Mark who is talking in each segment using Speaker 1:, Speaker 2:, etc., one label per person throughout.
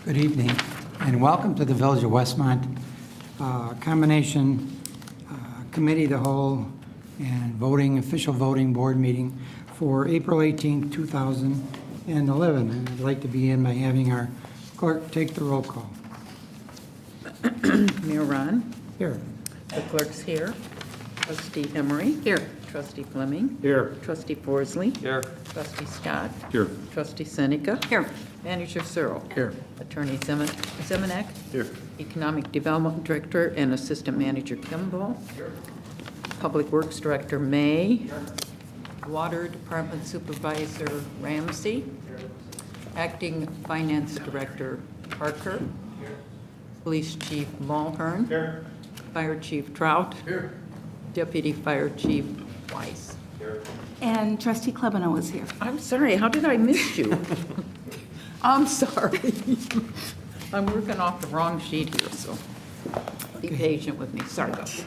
Speaker 1: Good evening, and welcome to the Village of Westmont Combination Committee of the Whole and official voting board meeting for April 18, 2011. And I'd like to begin by having our clerk take the roll call.
Speaker 2: Mayor Ron.
Speaker 1: Here.
Speaker 2: The clerk's here. Trustee Emery. Here. Trustee Fleming.
Speaker 3: Here.
Speaker 2: Trustee Forsley.
Speaker 3: Here.
Speaker 2: Trustee Scott.
Speaker 3: Here.
Speaker 2: Trustee Seneca. Here. Manager Searle.
Speaker 3: Here.
Speaker 2: Attorney Zemanek.
Speaker 3: Here.
Speaker 2: Economic Development Director and Assistant Manager Kimball. Here. Public Works Director May. Here. Water Department Supervisor Ramsey. Here. Acting Finance Director Parker. Here. Police Chief Mulhern. Here. Fire Chief Trout. Here. Deputy Fire Chief Weiss.
Speaker 4: Here. And Trustee Klebanow is here.
Speaker 2: I'm sorry, how did I miss you? I'm sorry. I'm working off the wrong sheet here, so be patient with me. Sorry about that.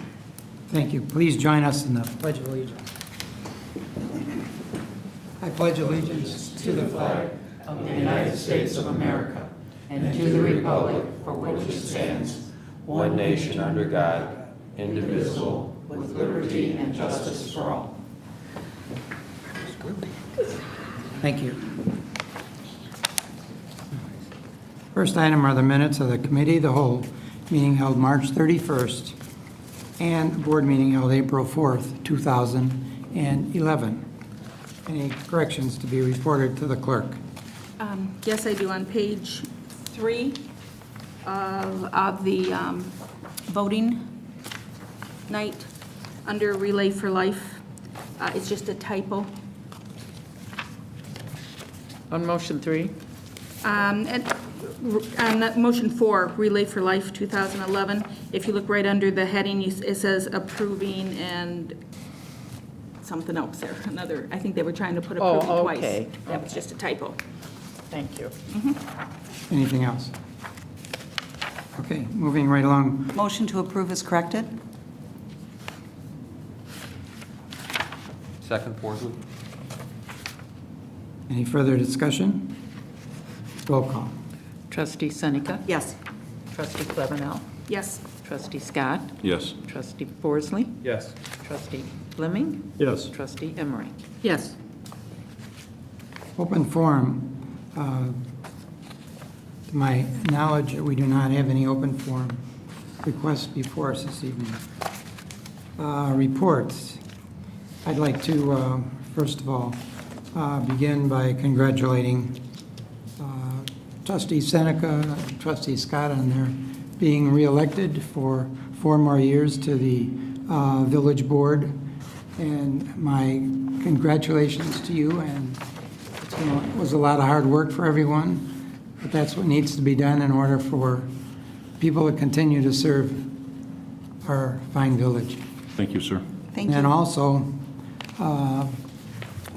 Speaker 1: Thank you. Please join us in the Pledge of Allegiance. I pledge allegiance to the flag
Speaker 2: Of the United States of America and to the republic for which it stands,
Speaker 5: one nation under God, indivisible,
Speaker 2: with liberty and justice for all.
Speaker 1: Thank you. First item are the minutes of the Committee of the Whole meeting held March 31st and board meeting held April 4th, 2011. Any corrections to be reported to the clerk?
Speaker 4: Yes, I do. On page 3 of the voting night, under Relay for Life, it's just a typo.
Speaker 2: On motion 3?
Speaker 4: And on motion 4, Relay for Life 2011, if you look right under the heading, it says approving and something else there. Another, I think they were trying to put approving twice.
Speaker 2: Okay.
Speaker 4: That was just a typo.
Speaker 2: Thank you.
Speaker 1: Anything else? Okay, moving right along.
Speaker 6: Motion to approve is corrected?
Speaker 5: second, Forsley.
Speaker 1: Any further discussion? Roll call.
Speaker 2: Trustee Seneca?
Speaker 6: Yes.
Speaker 2: Trustee Klebanow?
Speaker 4: Yes.
Speaker 2: Trustee Scott?
Speaker 3: Yes.
Speaker 2: Trustee Forsley?
Speaker 3: Yes.
Speaker 2: Trustee Fleming?
Speaker 3: Yes.
Speaker 2: Trustee Emery?
Speaker 4: Yes.
Speaker 1: Open forum. To my knowledge, we do not have any open forum requests before us this evening. Reports. I'd like to, first of all, begin by congratulating Trustee Seneca and Trustee Scott on their being reelected for 4 more years to the village board. And my congratulations to you. And it was a lot of hard work for everyone, but that's what needs to be done in order for people to continue to serve our fine village.
Speaker 3: Thank you, sir.
Speaker 6: Thank you.
Speaker 1: And also,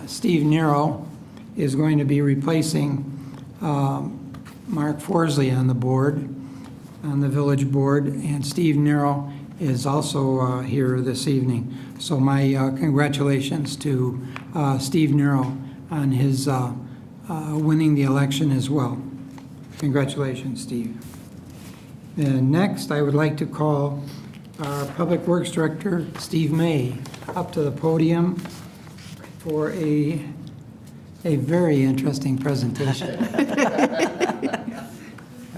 Speaker 1: Steve Nero is going to be replacing Mark Forsley on the board, on the village board, and Steve Nero is also here this evening. So my congratulations to Steve Nero on his winning the election as well. Congratulations, Steve. And next, I would like to call our Public Works Director, Steve May, up to the podium for a very interesting presentation.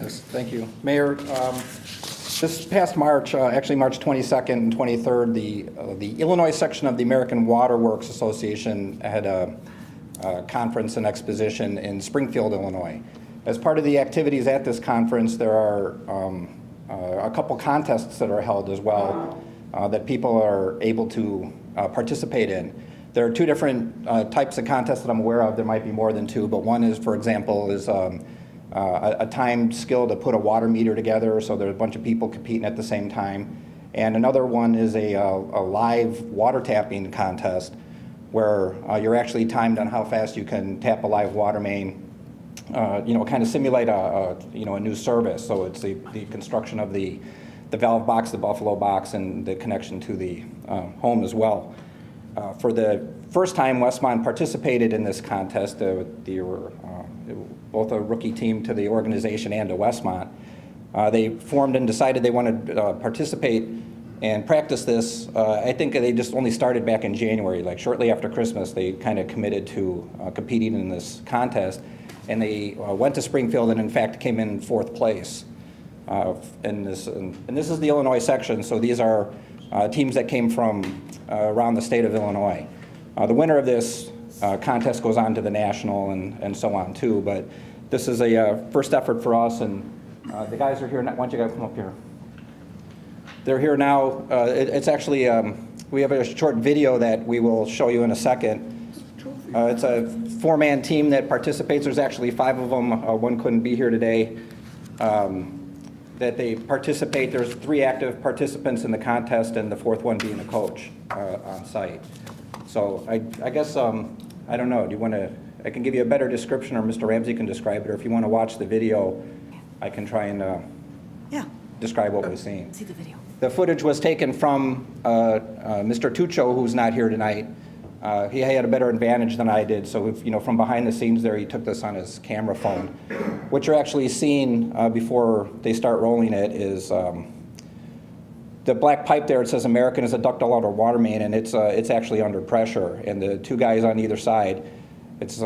Speaker 7: Yes, thank you. Mayor, this past March, actually March 22nd and 23rd, the Illinois section of the American Water Works Association had a conference and exposition in Springfield, Illinois. As part of the activities at this conference, there are a couple contests that are held as well that people are able to participate in. There are 2 different types of contests that I'm aware of. There might be more than 2, but one is, for example, is a timed skill to put a water meter together, so there's a bunch of people competing at the same time. And another one is a live water tapping contest where you're actually timed on how fast you can tap a live water main, kind of simulate a new service. So it's the construction of the valve box, the buffalo box, and the connection to the home as well. For the first time Westmont participated in this contest, there were both a rookie team to the organization and to Westmont. They formed and decided they wanted to participate and practice this. I think they just only started back in January, like shortly after Christmas. They kind of committed to competing in this contest, and they went to Springfield and in fact came in 4th place. And this is the Illinois section, so these are teams that came from around the state of Illinois. The winner of this contest goes on to the national and so on too, but this is a first effort for us, and the guys are here now. Why don't you guys come up here? They're here now. It's actually, we have a short video that we will show you in a second. It's a 4-man team that participates. There's actually 5 of them. One couldn't be here today. That they participate. There's 3 active participants in the contest, and the 4th one being a coach on site. So I guess, I don't know, do you want to, I can give you a better description, or Mr. Ramsey can describe it, or if you want to watch the video, I can try and describe what we're seeing.
Speaker 3: See the video.
Speaker 7: The footage was taken from Mr. Tuccio, who's not here tonight. He had a better advantage than I did, so from behind the scenes there, he took this on his camera phone. What you're actually seeing before they start rolling it is the black pipe there. It says American is a ductile underwater main, and it's actually under pressure. And the 2 guys on either side, it's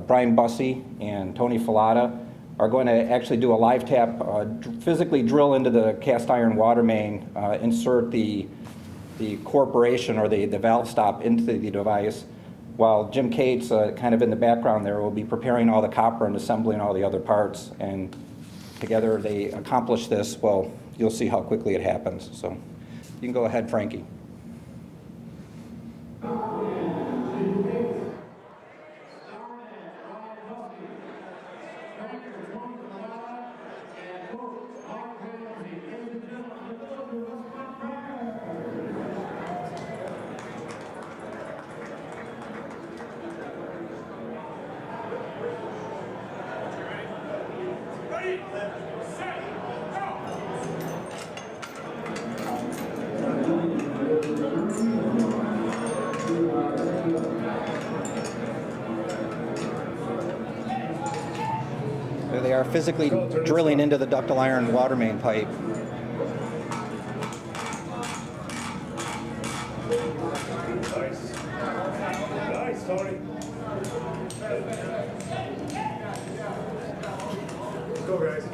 Speaker 7: Brian Bussey and Tony Filata, are going to actually do a live tap, physically drill into the cast iron water main, insert the corporation or the valve stop into the device, while Jim Cates, kind of in the background there, will be preparing all the copper and assembling all the other parts. And together they accomplish this. Well, you'll see how quickly it happens. So you can go ahead, Frankie. There they are, physically drilling into the ductile iron water main pipe.
Speaker 6: Nice. Nice, Tony. Let's go, guys.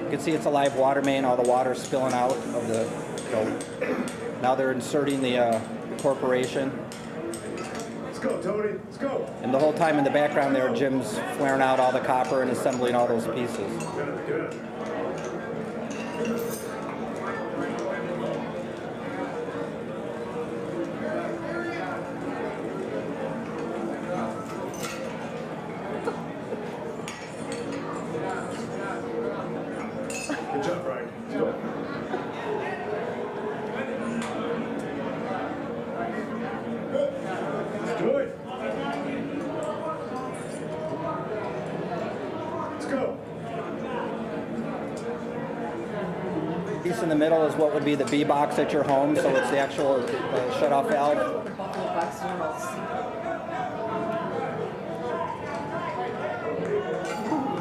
Speaker 7: You can see it's a live water main, all the water spilling out of the, now they're inserting the corporation.
Speaker 6: Let's go, Tony. Let's go.
Speaker 7: And the whole time in the background there, Jim's flaring out all the copper and assembling all those pieces.
Speaker 6: Good, good. Good job, Brian. Let's go. Let's do it. Let's go.
Speaker 7: Piece in the middle is what would be the B box at your home, so it's the actual shut-off valve.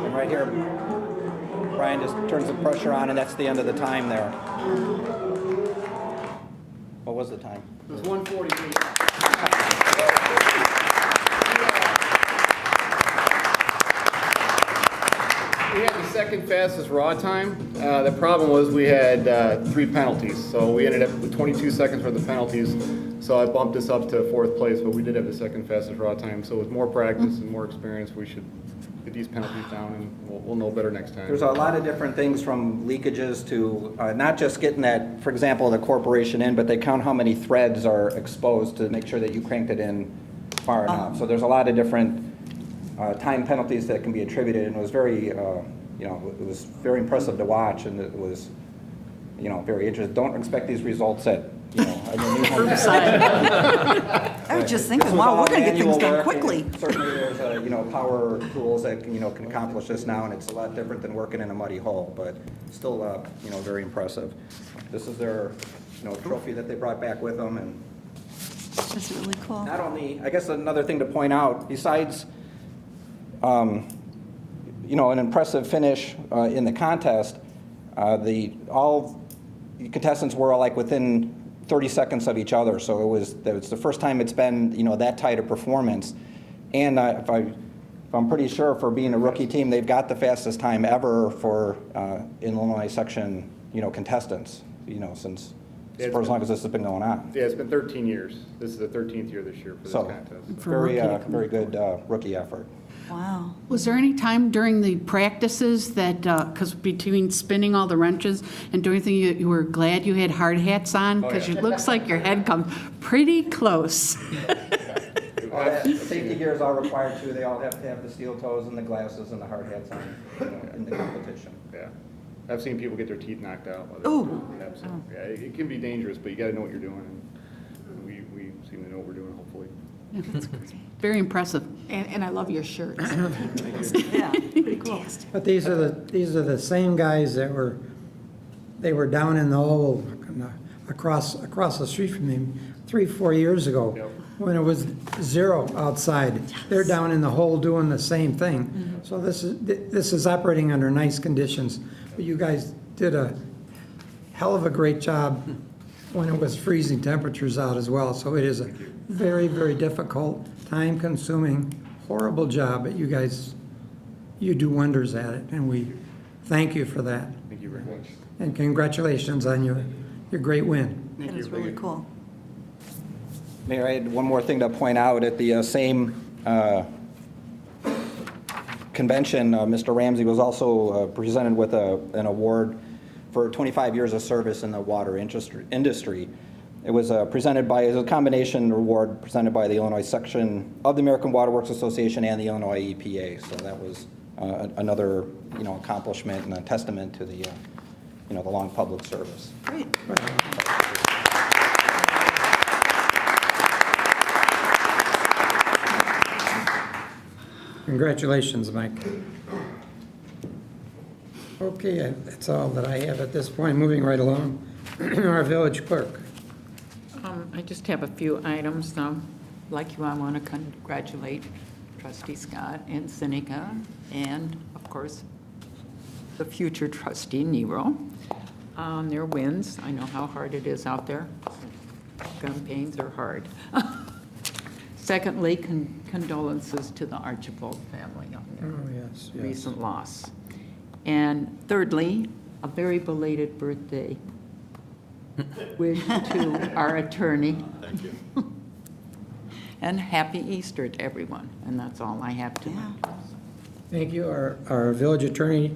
Speaker 7: And right here, Brian just turns the pressure on, and that's the end of the time there. What was the time?
Speaker 8: It was 1:48. We had the second fastest raw time. The problem was we had 3 penalties, so we ended up with 22 seconds for the penalties. So I bumped us up to 4th place, but we did have the second fastest raw time. So with more practice and more experience, we should get these penalties down, and we'll know better next time.
Speaker 7: There's a lot of different things, from leakages to not just getting that, for example, the corporation in, but they count how many threads are exposed to make sure that you cranked it in far enough. So there's a lot of different time penalties that can be attributed, and it was very, it was very impressive to watch, and it was, very interesting. Don't expect these results at you know, I mean,
Speaker 3: I was just thinking,
Speaker 7: This was
Speaker 3: wow,
Speaker 7: all
Speaker 3: we're going to get things
Speaker 7: manual
Speaker 3: done
Speaker 7: work,
Speaker 3: quickly.
Speaker 7: and certainly there's, you know, power tools that can, you know, can accomplish this now, and it's a lot different than working in a muddy hole, but still, you know, very impressive. This is their, you know, trophy that they brought back with them, and
Speaker 3: That's really cool.
Speaker 7: not only, I guess another thing to point out, besides, you know, an impressive finish in the contest, all the contestants were like within 30 seconds of each other, so it was the first time it's been, you know, that tight of performance. And if I'm pretty sure, for being a rookie team, they've got the fastest time ever for Illinois section, you know, contestants, you know, since for as long as this has been going on.
Speaker 8: Yeah, it's been 13 years. This is the 13th year this year for this
Speaker 7: So
Speaker 8: contest.
Speaker 7: very good rookie effort.
Speaker 3: Wow.
Speaker 9: Was there any time during the practices that, because between spinning all the wrenches and doing things, you were glad you had hard hats on? Because it looks like your head comes pretty close.
Speaker 7: All that safety gear is all required too. They all have to have the steel toes and the glasses and the hard hats on, you know, in the competition.
Speaker 8: Yeah. I've seen people get their teeth knocked out.
Speaker 3: Ooh.
Speaker 8: Yeah, it can be dangerous, but you got to know what you're doing, and we seem to know what we're doing, hopefully.
Speaker 9: Very impressive.
Speaker 4: And I love your shirts.
Speaker 3: Yeah, pretty cool.
Speaker 1: But these are the same guys that were down in the hole across the street from me 3-4 years ago.
Speaker 8: Yep.
Speaker 1: When it was 0 outside. They're down in the hole doing the same thing. So this is operating under nice conditions. But you guys did a hell of a great job when it was freezing temperatures out as well. So it is a very, very difficult, time-consuming, horrible job, but you guys, you do wonders at it, and we thank you for that.
Speaker 8: Thank you very much.
Speaker 1: And congratulations on your great win.
Speaker 3: That is really cool.
Speaker 7: Mayor, I had one more thing to point out. At the same convention, Mr. Ramsey was also presented with an award for 25 years of service in the water industry. It was presented by, it was a combination award presented by the Illinois section of the American Water Works Association and the Illinois EPA. So that was another, you know, accomplishment and a testament to the, you know, the long public service.
Speaker 3: Great.
Speaker 1: Congratulations, Mike. Okay, that's all that I have at this point. Moving right along, our village clerk.
Speaker 2: I just have a few items. Like you, I want to congratulate Trustee Scott and Seneca, and of course, the future trustee Nero on their wins. I know how hard it is out there. Campaigns are hard. Secondly, condolences to the Archibald family on their
Speaker 1: Yes.
Speaker 2: recent loss. And thirdly, a very belated birthday wish to our attorney. Thank you. And happy Easter to everyone. And that's all I have tonight.
Speaker 1: Thank you. Our village attorney,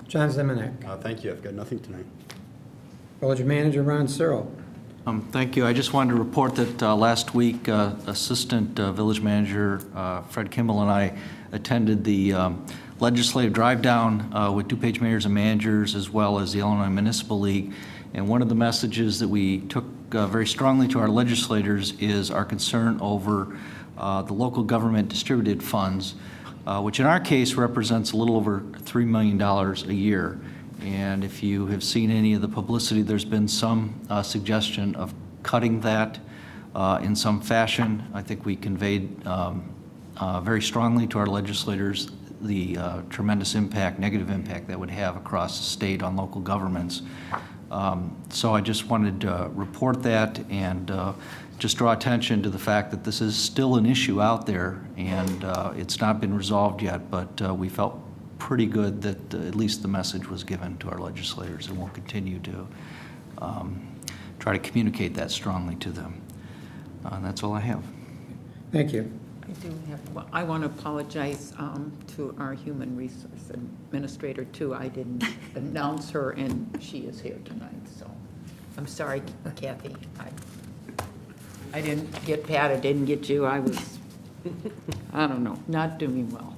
Speaker 1: John Zemanek.
Speaker 10: Thank you. I've got nothing tonight.
Speaker 1: Village manager, Ron Searle.
Speaker 11: Thank you. I just wanted to report that last week, Assistant Village Manager Fred Kimball and I attended the legislative drive-down with DuPage mayors and managers, as well as the Illinois Municipal League. And one of the messages that we took very strongly to our legislators is our concern over the local government distributed funds, which in our case represents a little over $3 million a year. And if you have seen any of the publicity, there's been some suggestion of cutting that in some fashion. I think we conveyed very strongly to our legislators the tremendous impact, negative impact that would have across the state on local governments. So I just wanted to report that and just draw attention to the fact that this is still an issue out there, and it's not been resolved yet, but we felt pretty good that at least the message was given to our legislators, and we'll continue to try to communicate that strongly to them. That's all I have.
Speaker 1: Thank you.
Speaker 2: I do have, well, I want to apologize to our human resource administrator too. I didn't announce her, and she is here tonight, so I'm sorry, Kathy. I didn't get Pat, I didn't get you. I was, I don't know, not doing well.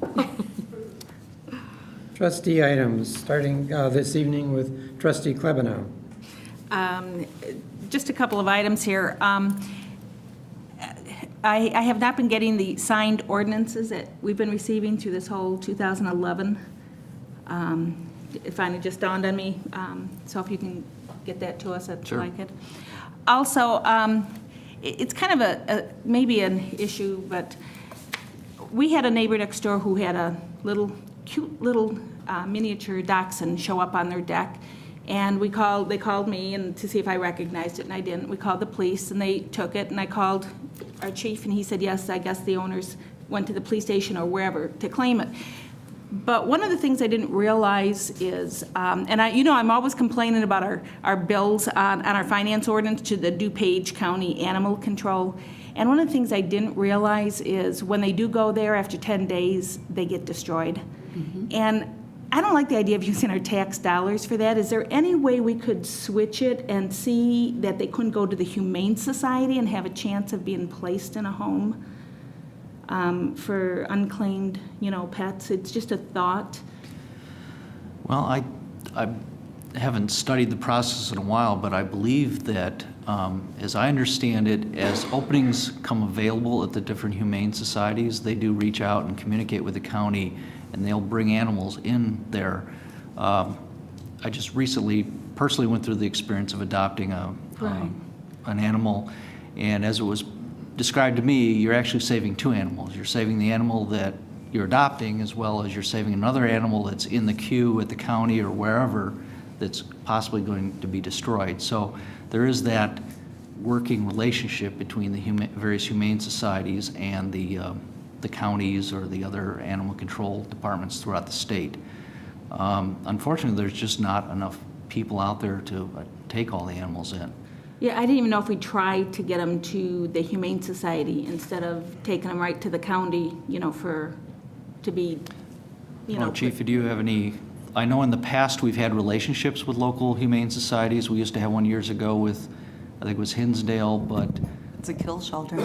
Speaker 1: Trustee items, starting this evening with Trustee Klebanow.
Speaker 4: just a couple of items here. I have not been getting the signed ordinances that we've been receiving through this whole 2011. It finally just dawned on me, so if you can get that to us, I'd
Speaker 11: Sure.
Speaker 4: like it. Also, it's kind of maybe an issue, but we had a neighbor next door who had a cute little miniature dachshund show up on their deck. And they called me and to see if I recognized it, and I didn't. We called the police, and they took it, and I called our chief, and he said, yes, I guess the owners went to the police station or wherever to claim it. But one of the things I didn't realize is, I'm always complaining about our bills on our finance ordinance to the DuPage County Animal Control. And one of the things I didn't realize is when they do go there after 10 days, they get destroyed. And I don't like the idea of using our tax dollars for that. Is there any way we could switch it and see that they couldn't go to the Humane Society and have a chance of being placed in a home for unclaimed, pets? It's just a thought.
Speaker 11: Well, I haven't studied the process in a while, but I believe that, as I understand it, as openings come available at the different humane societies, they do reach out and communicate with the county, and they'll bring animals in there. I just recently personally went through the experience of adopting an animal, and as it was described to me, you're actually saving two animals. You're saving the animal that you're adopting, as well as you're saving another animal that's in the queue at the county or wherever that's possibly going to be destroyed. So there is that working relationship between the various humane societies and the counties or the other animal control departments throughout the state. Unfortunately, there's just not enough people out there to take all the animals in.
Speaker 4: Yeah, I didn't even know if we tried to get them to the Humane Society instead of taking them right to the county, to be,
Speaker 11: Well, Chief, do you have any, I know in the past we've had relationships with local humane societies. We used to have one years ago with, I think it was Hinsdale, but
Speaker 3: It's a kill shelter.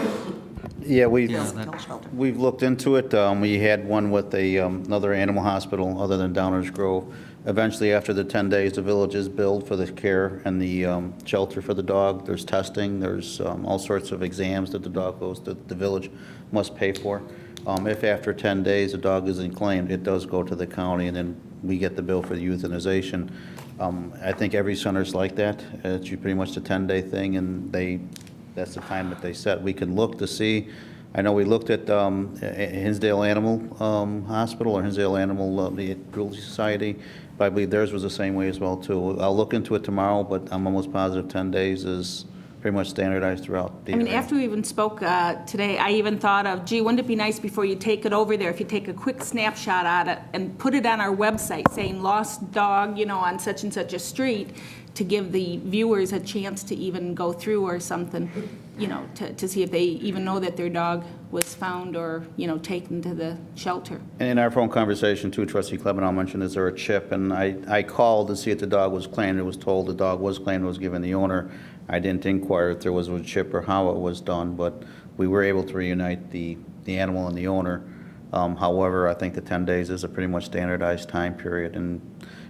Speaker 10: Yeah,
Speaker 3: It's a kill shelter.
Speaker 10: we've looked into it. We had one with another animal hospital other than Downers Grove. Eventually, after the 10 days, the village is billed for the care and the shelter for the dog. There's testing, there's all sorts of exams that the dog goes to, the village must pay for. If after 10 days the dog isn't claimed, it does go to the county, and then we get the bill for the euthanization. I think every center's like that. It's pretty much a 10-day thing, and that's the time that they set. We can look to see. I know we looked at Hinsdale Animal Hospital or Hinsdale Animal the Cruelty Society, but I believe theirs was the same way as well too. I'll look into it tomorrow, but I'm almost positive 10 days is pretty much standardized throughout the area.
Speaker 4: after we even spoke today, I even thought of, gee, wouldn't it be nice before you take it over there, if you take a quick snapshot at it and put it on our website saying lost dog, on such and such a street, to give the viewers a chance to even go through or something, to see if they even know that their dog was found or, taken to the shelter.
Speaker 10: And in our phone conversation too, Trustee Klebanow mentioned, is there a chip? And I called to see if the dog was claimed. It was told the dog was claimed, it was given the owner. I didn't inquire if there was a chip or how it was done, but we were able to reunite the animal and the owner. However, I think the 10 days is a pretty much standardized time period. And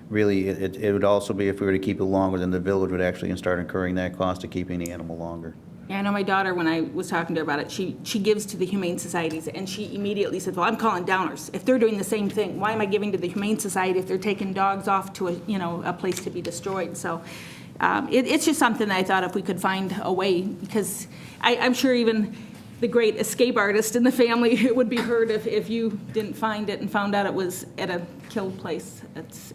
Speaker 10: really, it would also be if we were to keep it longer, then the village would actually start incurring that cost of keeping the animal longer.
Speaker 4: Yeah, I know my daughter, when I was talking to her about it, she gives to the Humane Societies, and she immediately said, well, I'm calling Downers. If they're doing the same thing, why am I giving to the Humane Society if they're taking dogs off to a place to be destroyed? So it's just something that I thought if we could find a way, because I'm sure even the great escape artist in the family, it would be hurt if you didn't find it and found out it was at a killed place.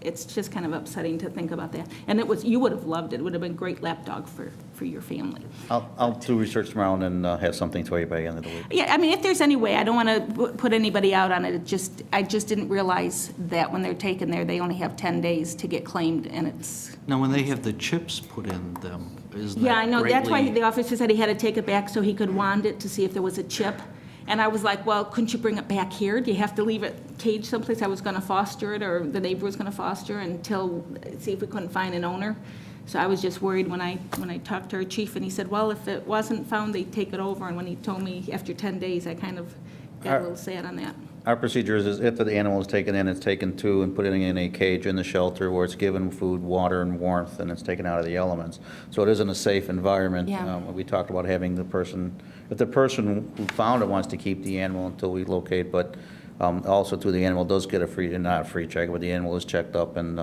Speaker 4: It's just kind of upsetting to think about that. And you would have loved it. It would have been a great lapdog for your family.
Speaker 10: I'll do research tomorrow and then have something to you by the end of the week.
Speaker 4: Yeah, if there's any way, I don't want to put anybody out on it. I just didn't realize that when they're taken there, they only have 10 days to get claimed, and it's...
Speaker 11: Now, when they have the chips put in them, isn't that
Speaker 4: Yeah, I know. That's why
Speaker 11: greatly-
Speaker 4: the officer said he had to take it back so he could wand it to see if there was a chip. And I was like, well, couldn't you bring it back here? Do you have to leave it caged someplace? I was going to foster it, or the neighbor was going to foster until, see if we couldn't find an owner. So I was just worried when I talked to our chief, and he said, well, if it wasn't found, they'd take it over. And when he told me after 10 days, I kind of got a little sad on that.
Speaker 10: Our procedure is if the animal is taken in, it's taken to and put it in a cage in the shelter where it's given food, water, and warmth, and it's taken out of the elements. So it isn't a safe environment.
Speaker 4: Yeah.
Speaker 10: We talked about having the person, if the person who found it wants to keep the animal until we locate, but also too, the animal does get a free, not a free check, but the animal is checked up, and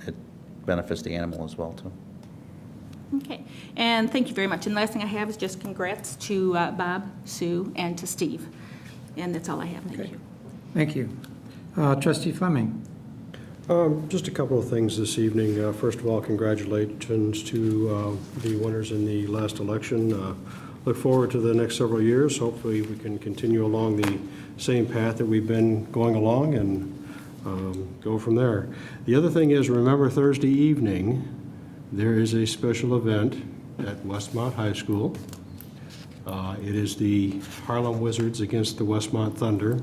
Speaker 10: it benefits the animal as well, too.
Speaker 4: Okay, and thank you very much. And last thing I have is just congrats to Bob, Sue, and to Steve. And that's all I have. Thank you.
Speaker 1: Thank you. Trustee Fleming.
Speaker 12: Just a couple of things this evening. First of all, congratulations to the winners in the last election. Look forward to the next several years. Hopefully, we can continue along the same path that we've been going along and go from there. The other thing is, remember Thursday evening, there is a special event at Westmont High School. It is the Harlem Wizards against the Westmont Thunder.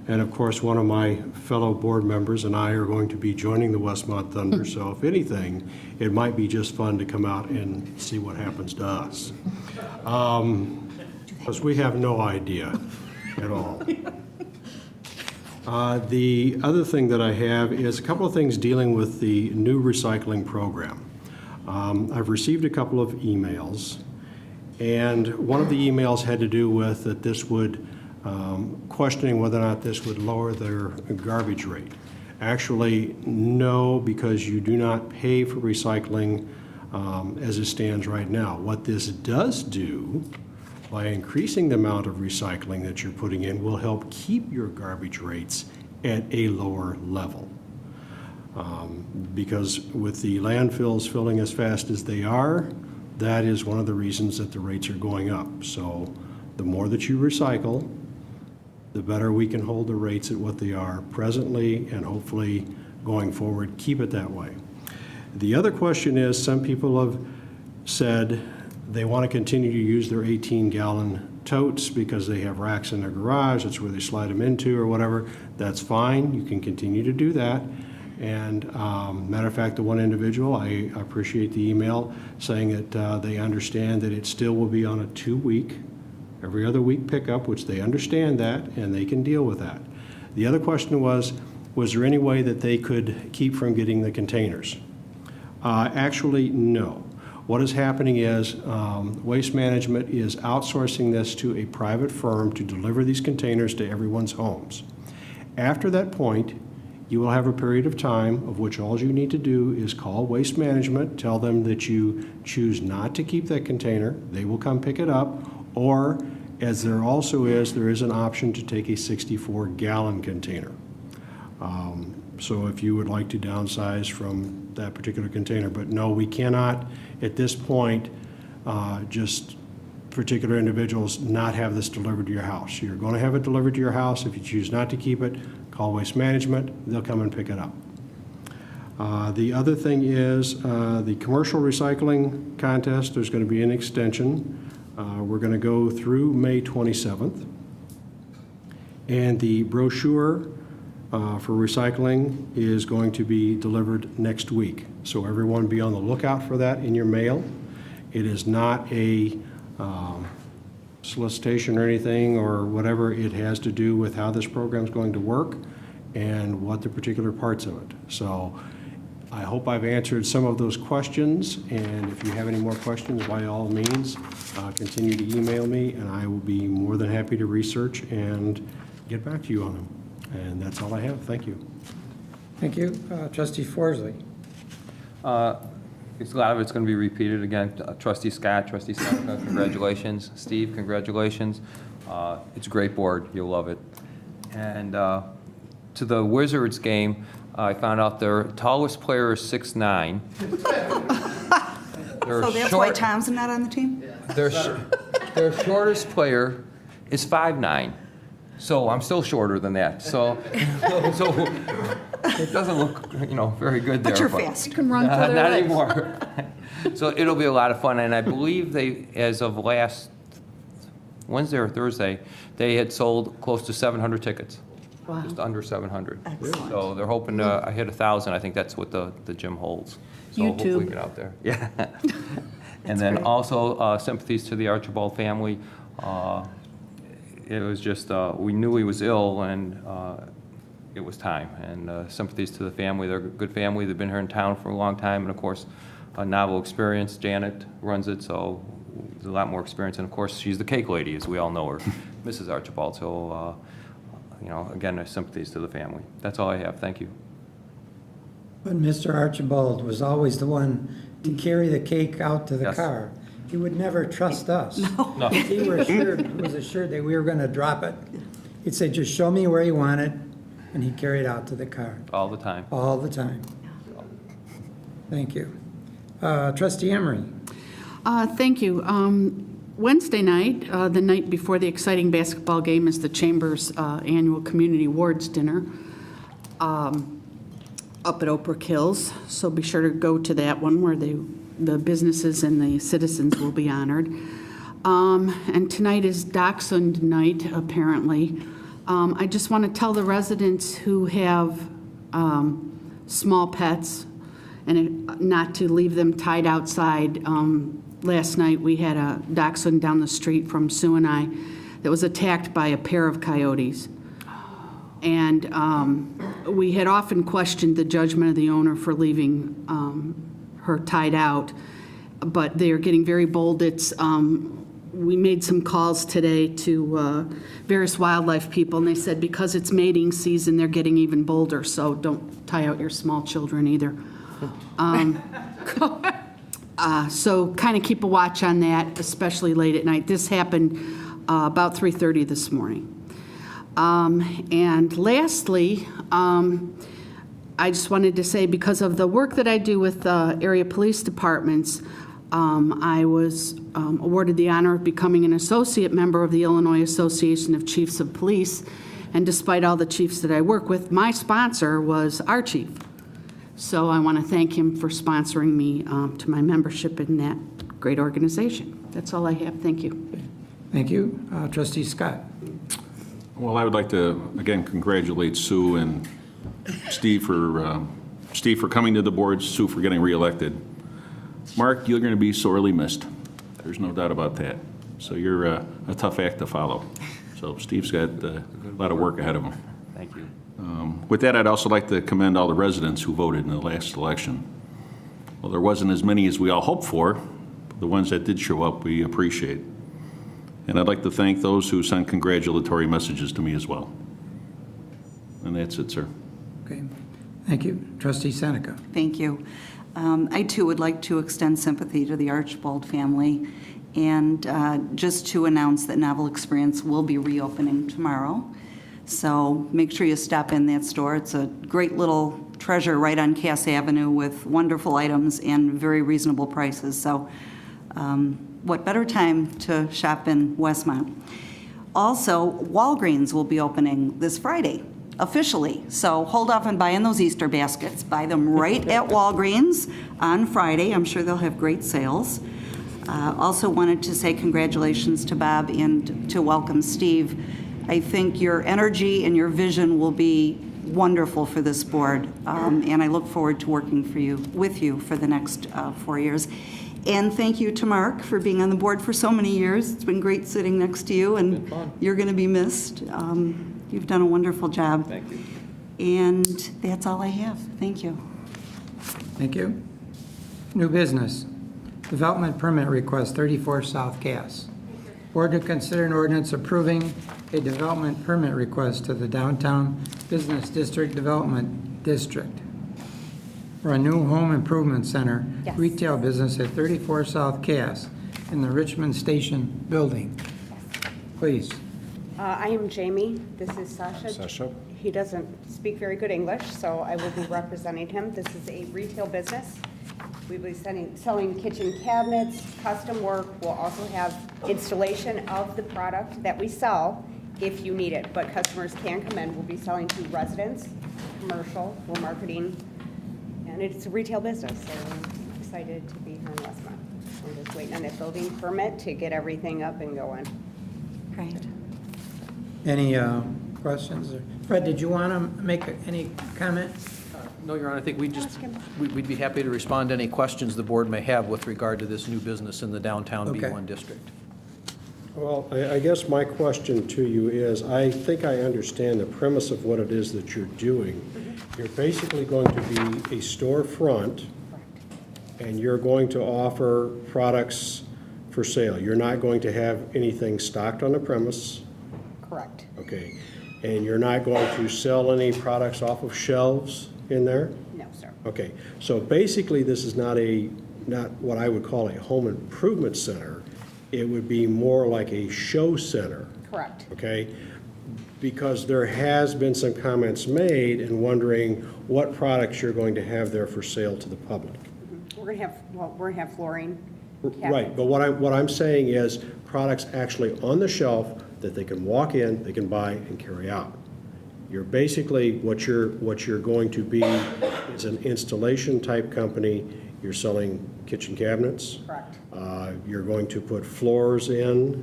Speaker 12: And of course, one of my fellow board members and I are going to be joining the Westmont Thunder. So if anything, it might be just fun to come out and see what happens to us. Because we have no idea at all. The other thing that I have is a couple of things dealing with the new recycling program. I've received a couple of emails, and one of the emails had to do with that this would, questioning whether or not this would lower their garbage rate. Actually, no, because you do not pay for recycling as it stands right now. What this does do, by increasing the amount of recycling that you're putting in, will help keep your garbage rates at a lower level. Because with the landfills filling as fast as they are, that is one of the reasons that the rates are going up. So the more that you recycle, the better we can hold the rates at what they are presently, and hopefully going forward, keep it that way. The other question is, some people have said they want to continue to use their 18-gallon totes because they have racks in their garage, that's where they slide them into or whatever. That's fine, you can continue to do that. And matter of fact, the one individual, I appreciate the email saying that they understand that it still will be on a 2-week, every other week pickup, which they understand that and they can deal with that. The other question was there any way that they could keep from getting the containers? Actually, no. What is happening is Waste Management is outsourcing this to a private firm to deliver these containers to everyone's homes. After that point, you will have a period of time of which all you need to do is call Waste Management, tell them that you choose not to keep that container, they will come pick it up, or as there also is, there is an option to take a 64-gallon container. So if you would like to downsize from that particular container, but no, we cannot at this point just particular individuals not have this delivered to your house. You're going to have it delivered to your house. If you choose not to keep it, call Waste Management. They'll come and pick it up. The other thing is the commercial recycling contest. There's going to be an extension. We're going to go through May 27th. And the brochure for recycling is going to be delivered next week. So everyone be on the lookout for that in your mail. It is not a solicitation or anything or whatever. It has to do with how this program is going to work and what the particular parts of it. So I hope I've answered some of those questions, and if you have any more questions, by all means, continue to email me, and I will be more than happy to research and get back to you on them. And that's all I have. Thank you.
Speaker 1: Thank you. Trustee Forsley.
Speaker 5: It's a lot of it's going to be repeated again. Trustee Scott, congratulations. Steve, congratulations. It's a great board. You'll love it. And to the Wizards game, I found out their tallest player is 6'9".
Speaker 3: So that's why Tom's not on the team?
Speaker 5: Their shortest player is 5'9". So I'm still shorter than that. So it doesn't look, very good there.
Speaker 3: But you're fast.
Speaker 2: You can run through their
Speaker 5: Not
Speaker 2: legs.
Speaker 5: anymore. So it'll be a lot of fun. And I believe they, as of last Wednesday or Thursday, they had sold close to 700 tickets.
Speaker 2: Wow.
Speaker 5: Just under 700.
Speaker 3: Excellent.
Speaker 5: So they're hoping to hit 1,000. I think that's what the gym holds. So hopefully
Speaker 2: YouTube.
Speaker 5: get out there. Yeah. And then also sympathies to the Archibald family. it was just, we knew he was ill, and it was time. And sympathies to the family. They're a good family. They've been here in town for a long time, and of course, a novel experience. Janet runs it, so there's a lot more experience. And of course, she's the cake lady, as we all know her, Mrs. Archibald. So, you know, again, sympathies to the family. That's all I have. Thank you.
Speaker 1: But Mr. Archibald was always the one to carry the cake out to the
Speaker 5: Yes.
Speaker 1: car. He would never trust us.
Speaker 5: No.
Speaker 1: He was assured that we were going to drop it. He'd say, just show me where you want it, and he'd carry it out to the car,
Speaker 5: All the time.
Speaker 1: all the time. Thank you. Trustee Emery.
Speaker 9: Thank you. Wednesday night, the night before the exciting basketball game, is the Chamber's annual Community Awards Dinner up at Oak Brook Hills. So be sure to go to that one where the businesses and the citizens will be honored. And tonight is Dachshund Night, apparently. I just want to tell the residents who have small pets and not to leave them tied outside. Last night, we had a dachshund down the street from Sue and I that was attacked by a pair of coyotes. And we had often questioned the judgment of the owner for leaving her tied out, but they are getting very bold. We made some calls today to various wildlife people, and they said because it's mating season, they're getting even bolder, so don't tie out your small children either. So kind of keep a watch on that, especially late at night. This happened about 3:30 this morning. And lastly, I just wanted to say, because of the work that I do with area police departments, I was awarded the honor of becoming an associate member of the Illinois Association of Chiefs of Police. And despite all the chiefs that I work with, my sponsor was our chief. So I want to thank him for sponsoring me to my membership in that great organization. That's all I have. Thank you.
Speaker 1: Thank you. Trustee Scott.
Speaker 13: Well, I would like to, again, congratulate Sue and Steve for coming to the board, Sue for getting reelected. Mark, you're going to be sorely missed. There's no doubt about that. So you're a tough act to follow. So Steve's got a lot of work ahead of him.
Speaker 5: Thank you.
Speaker 13: With that, I'd also like to commend all the residents who voted in the last election. Well, there wasn't as many as we all hoped for. But the ones that did show up, we appreciate. And I'd like to thank those who sent congratulatory messages to me as well. And that's it, sir.
Speaker 1: Okay. Thank you. Trustee Seneca.
Speaker 3: Thank you. I, too, would like to extend sympathy to the Archibald family and just to announce that Novel Experience will be reopening tomorrow. So make sure you stop in that store. It's a great little treasure right on Cass Avenue with wonderful items and very reasonable prices. So what better time to shop in Westmont? Also, Walgreens will be opening this Friday, officially. So hold off on buying those Easter baskets. Buy them right at Walgreens on Friday. I'm sure they'll have great sales. Also wanted to say congratulations to Bob and to welcome Steve. I think your energy and your vision will be wonderful for this board, and I look forward to working with you for the next 4 years. And thank you to Mark for being on the board for so many years. It's been great sitting next to you, and you're going to be missed. You've done a wonderful job.
Speaker 5: Thank you.
Speaker 3: And that's all I have. Thank you.
Speaker 1: Thank you. New business. Development permit request, 34 South Cass. Board to consider an ordinance approving a development permit request to the Downtown Business District Development District for a new home improvement center,
Speaker 14: Yes.
Speaker 1: retail business at 34 South Cass in the Richmond Station building. Please.
Speaker 14: I am Jamie. This is Sasha.
Speaker 6: Sasha.
Speaker 14: He doesn't speak very good English, so I will be representing him. This is a retail business. We will be selling kitchen cabinets, custom work. We'll also have installation of the product that we sell if you need it, but customers can come in. We'll be selling to residents, commercial, we're marketing, and it's a retail business, so we're excited to be here in Westmont. We're just waiting on that building permit to get everything up and going.
Speaker 3: Great.
Speaker 1: Any questions? Fred, did you want to make any comment?
Speaker 15: No, Your Honor, I think we'd be happy to respond to any questions the board may have with regard to this new business in the downtown
Speaker 1: Okay.
Speaker 15: B1 district.
Speaker 12: Well, I guess my question to you is, I think I understand the premise of what it is that you're doing. You're basically going to be a storefront, and you're going to offer products for sale. You're not going to have anything stocked on the premise.
Speaker 14: Correct.
Speaker 12: Okay. And you're not going to sell any products off of shelves in there?
Speaker 14: No, sir.
Speaker 12: Okay. So basically, this is not what I would call a home improvement center. It would be more like a show center.
Speaker 14: Correct.
Speaker 12: Okay? Because there has been some comments made and wondering what products you're going to have there for sale to the public.
Speaker 14: We're gonna have flooring.
Speaker 12: Right, but what I'm saying is products actually on the shelf that they can walk in, they can buy and carry out. You're basically, what you're going to be is an installation type company. You're selling kitchen cabinets.
Speaker 14: Correct.
Speaker 12: You're going to put floors in,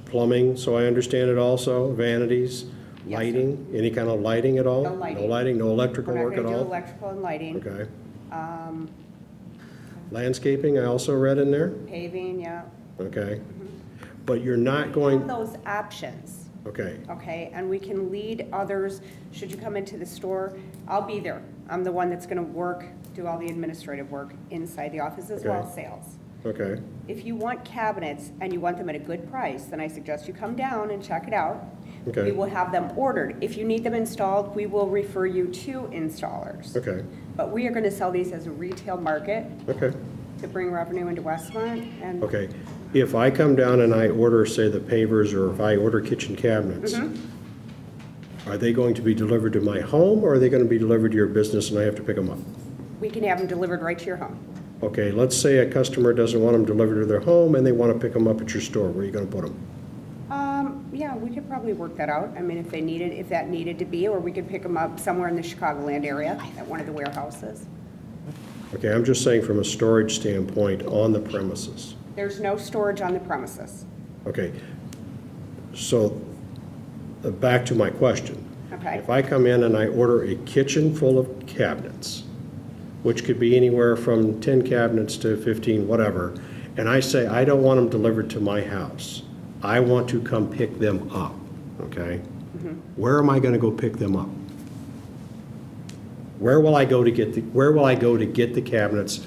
Speaker 12: plumbing, so I understand it also, vanities,
Speaker 14: Yes,
Speaker 12: lighting, any kind of lighting at all?
Speaker 14: No lighting.
Speaker 12: No lighting, no electrical work at
Speaker 14: We're not gonna
Speaker 12: all?
Speaker 14: do electrical and lighting.
Speaker 12: Okay. Landscaping, I also read in there?
Speaker 14: Paving, yeah.
Speaker 12: Okay. But you're not
Speaker 14: Have
Speaker 12: going,
Speaker 14: those options,
Speaker 12: okay,
Speaker 14: okay? And we can lead others, should you come into the store, I'll be there. I'm the one that's gonna do all the administrative work inside the office as well as sales.
Speaker 12: okay,
Speaker 14: If you want cabinets and you want them at a good price, then I suggest you come down and check it out.
Speaker 12: Okay.
Speaker 14: We will have them ordered. If you need them installed, we will refer you to installers.
Speaker 12: okay,
Speaker 14: But we are gonna sell these as a retail market
Speaker 12: okay,
Speaker 14: to bring revenue into Westmont and.
Speaker 12: okay. If I come down and I order, say, the pavers, or if I order kitchen cabinets, are they going to be delivered to my home, or are they going to be delivered to your business and I have to pick them up?
Speaker 14: We can have them delivered right to your home.
Speaker 12: Okay, let's say a customer doesn't want them delivered to their home and they want to pick them up at your store. Where are you going to put them?
Speaker 14: Yeah, we could probably work that out. I mean, if that needed to be, or we could pick them up somewhere in the Chicagoland area at one of the warehouses.
Speaker 12: Okay, I'm just saying from a storage standpoint on the premises.
Speaker 14: There's no storage on the premises.
Speaker 12: Okay, so back to my question.
Speaker 14: Okay.
Speaker 12: If I come in and I order a kitchen full of cabinets, which could be anywhere from 10 cabinets to 15, whatever, and I say, I don't want them delivered to my house. I want to come pick them up, okay? Where am I going to go pick them up? Where will I go to get the cabinets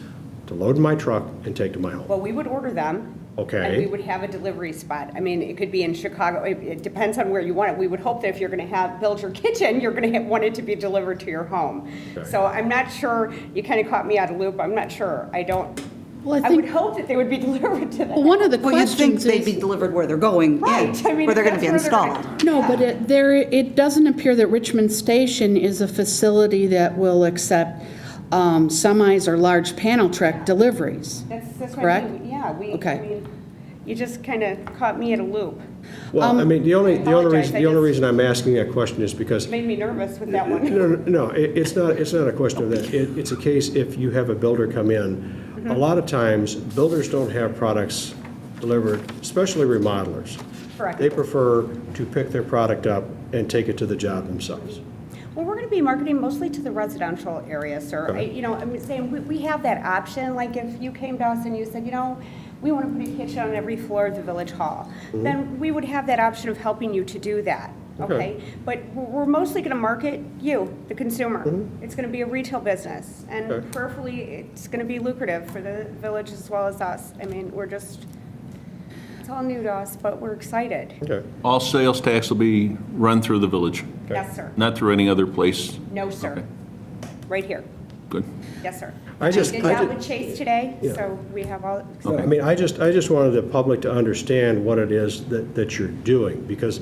Speaker 12: to load in my truck and take to my home?
Speaker 14: Well, we would order them.
Speaker 12: Okay.
Speaker 14: And we would have a delivery spot. I mean, it could be in Chicago. It depends on where you want it. We would hope that if you're going to build your kitchen, you're going to want it to be delivered to your home.
Speaker 12: Okay.
Speaker 14: So I'm not sure, you kind of caught me out of loop. I'm not sure.
Speaker 9: Well,
Speaker 14: I would hope that they would be delivered to them.
Speaker 9: Well, one of the
Speaker 3: Well, you'd think
Speaker 9: questions
Speaker 3: they'd be
Speaker 9: is,
Speaker 3: delivered where they're going,
Speaker 14: Right, I mean,
Speaker 3: where they're going to be
Speaker 14: that's where they're
Speaker 3: installed.
Speaker 9: no, but it doesn't appear that Richmond Station is a facility that will accept semis or large panel truck deliveries.
Speaker 14: That's what I
Speaker 9: Correct?
Speaker 14: mean. Yeah,
Speaker 9: Okay.
Speaker 14: I mean, you just kind of caught me at a loop.
Speaker 12: Well, I mean, the only
Speaker 14: apologize, I just-
Speaker 12: reason I'm asking that question is because
Speaker 14: It made me nervous with that one.
Speaker 12: No, it's not a question of that. It's a case if you have a builder come in. A lot of times, builders don't have products delivered, especially remodelers.
Speaker 14: Correct.
Speaker 12: They prefer to pick their product up and take it to the job themselves.
Speaker 14: Well, we're going to be marketing mostly to the residential area, sir.
Speaker 12: Okay.
Speaker 14: I'm saying we have that option. Like if you came to us and you said, we want to put a kitchen on every floor of the village hall, then we would have that option of helping you to do that. Okay, but we're mostly going to market you, the consumer. It's going to be a retail business, and
Speaker 12: Okay.
Speaker 14: prayerfully, it's going to be lucrative for the village as well as us. I mean, it's all new to us, but we're excited.
Speaker 12: Okay.
Speaker 13: All sales tax will be run through the village,
Speaker 14: Yes, sir.
Speaker 13: not through any other place?
Speaker 14: No, sir.
Speaker 13: Okay.
Speaker 14: Good. here.
Speaker 13: Good.
Speaker 14: Yes, sir.
Speaker 12: I just-
Speaker 14: did
Speaker 12: I
Speaker 14: that
Speaker 12: ju-
Speaker 14: with Chase today,
Speaker 12: Yeah.
Speaker 14: so we have all.
Speaker 12: I mean, I just wanted the public to understand what it is that you're doing, because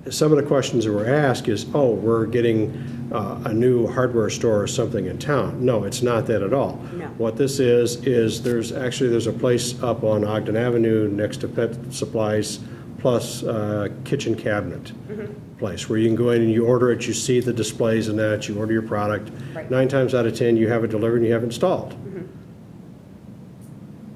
Speaker 12: some of the questions that were asked is, oh, we're getting a new hardware store or something in town. No, it's not that at all.
Speaker 14: No.
Speaker 12: What this is there's a place up on Ogden Avenue next to Pet Supplies plus kitchen cabinet place where you can go in and you order it, you see the displays and that, you order your product.
Speaker 14: Right.
Speaker 12: 9 times out of 10, you have it delivered and you have it installed.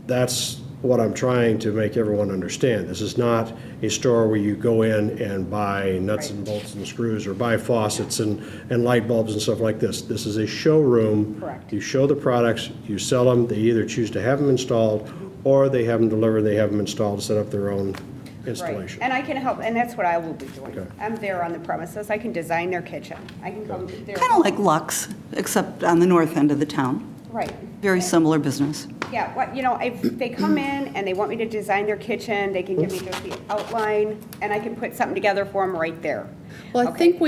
Speaker 12: That's what I'm trying to make everyone understand. This is not a store where you go in and buy nuts and bolts and screws or buy faucets and light bulbs and stuff like this. This is a showroom.
Speaker 14: Correct.
Speaker 12: You show the products, you sell them, they either choose to have them installed or they have them delivered, they have them installed, set up their own
Speaker 14: Right,
Speaker 12: installation.
Speaker 14: and I can help, and that's what I will be doing.
Speaker 12: Okay.
Speaker 14: I'm there on the premises, I can design their kitchen, I can come there.
Speaker 3: Kind of like Lux, except on the north end of the town.
Speaker 14: Right.
Speaker 3: Very similar business.
Speaker 14: Yeah, what, you know, if they come in and they want me to design their kitchen, they can give me just the outline, and I can put something together for them right there.
Speaker 9: Well, I think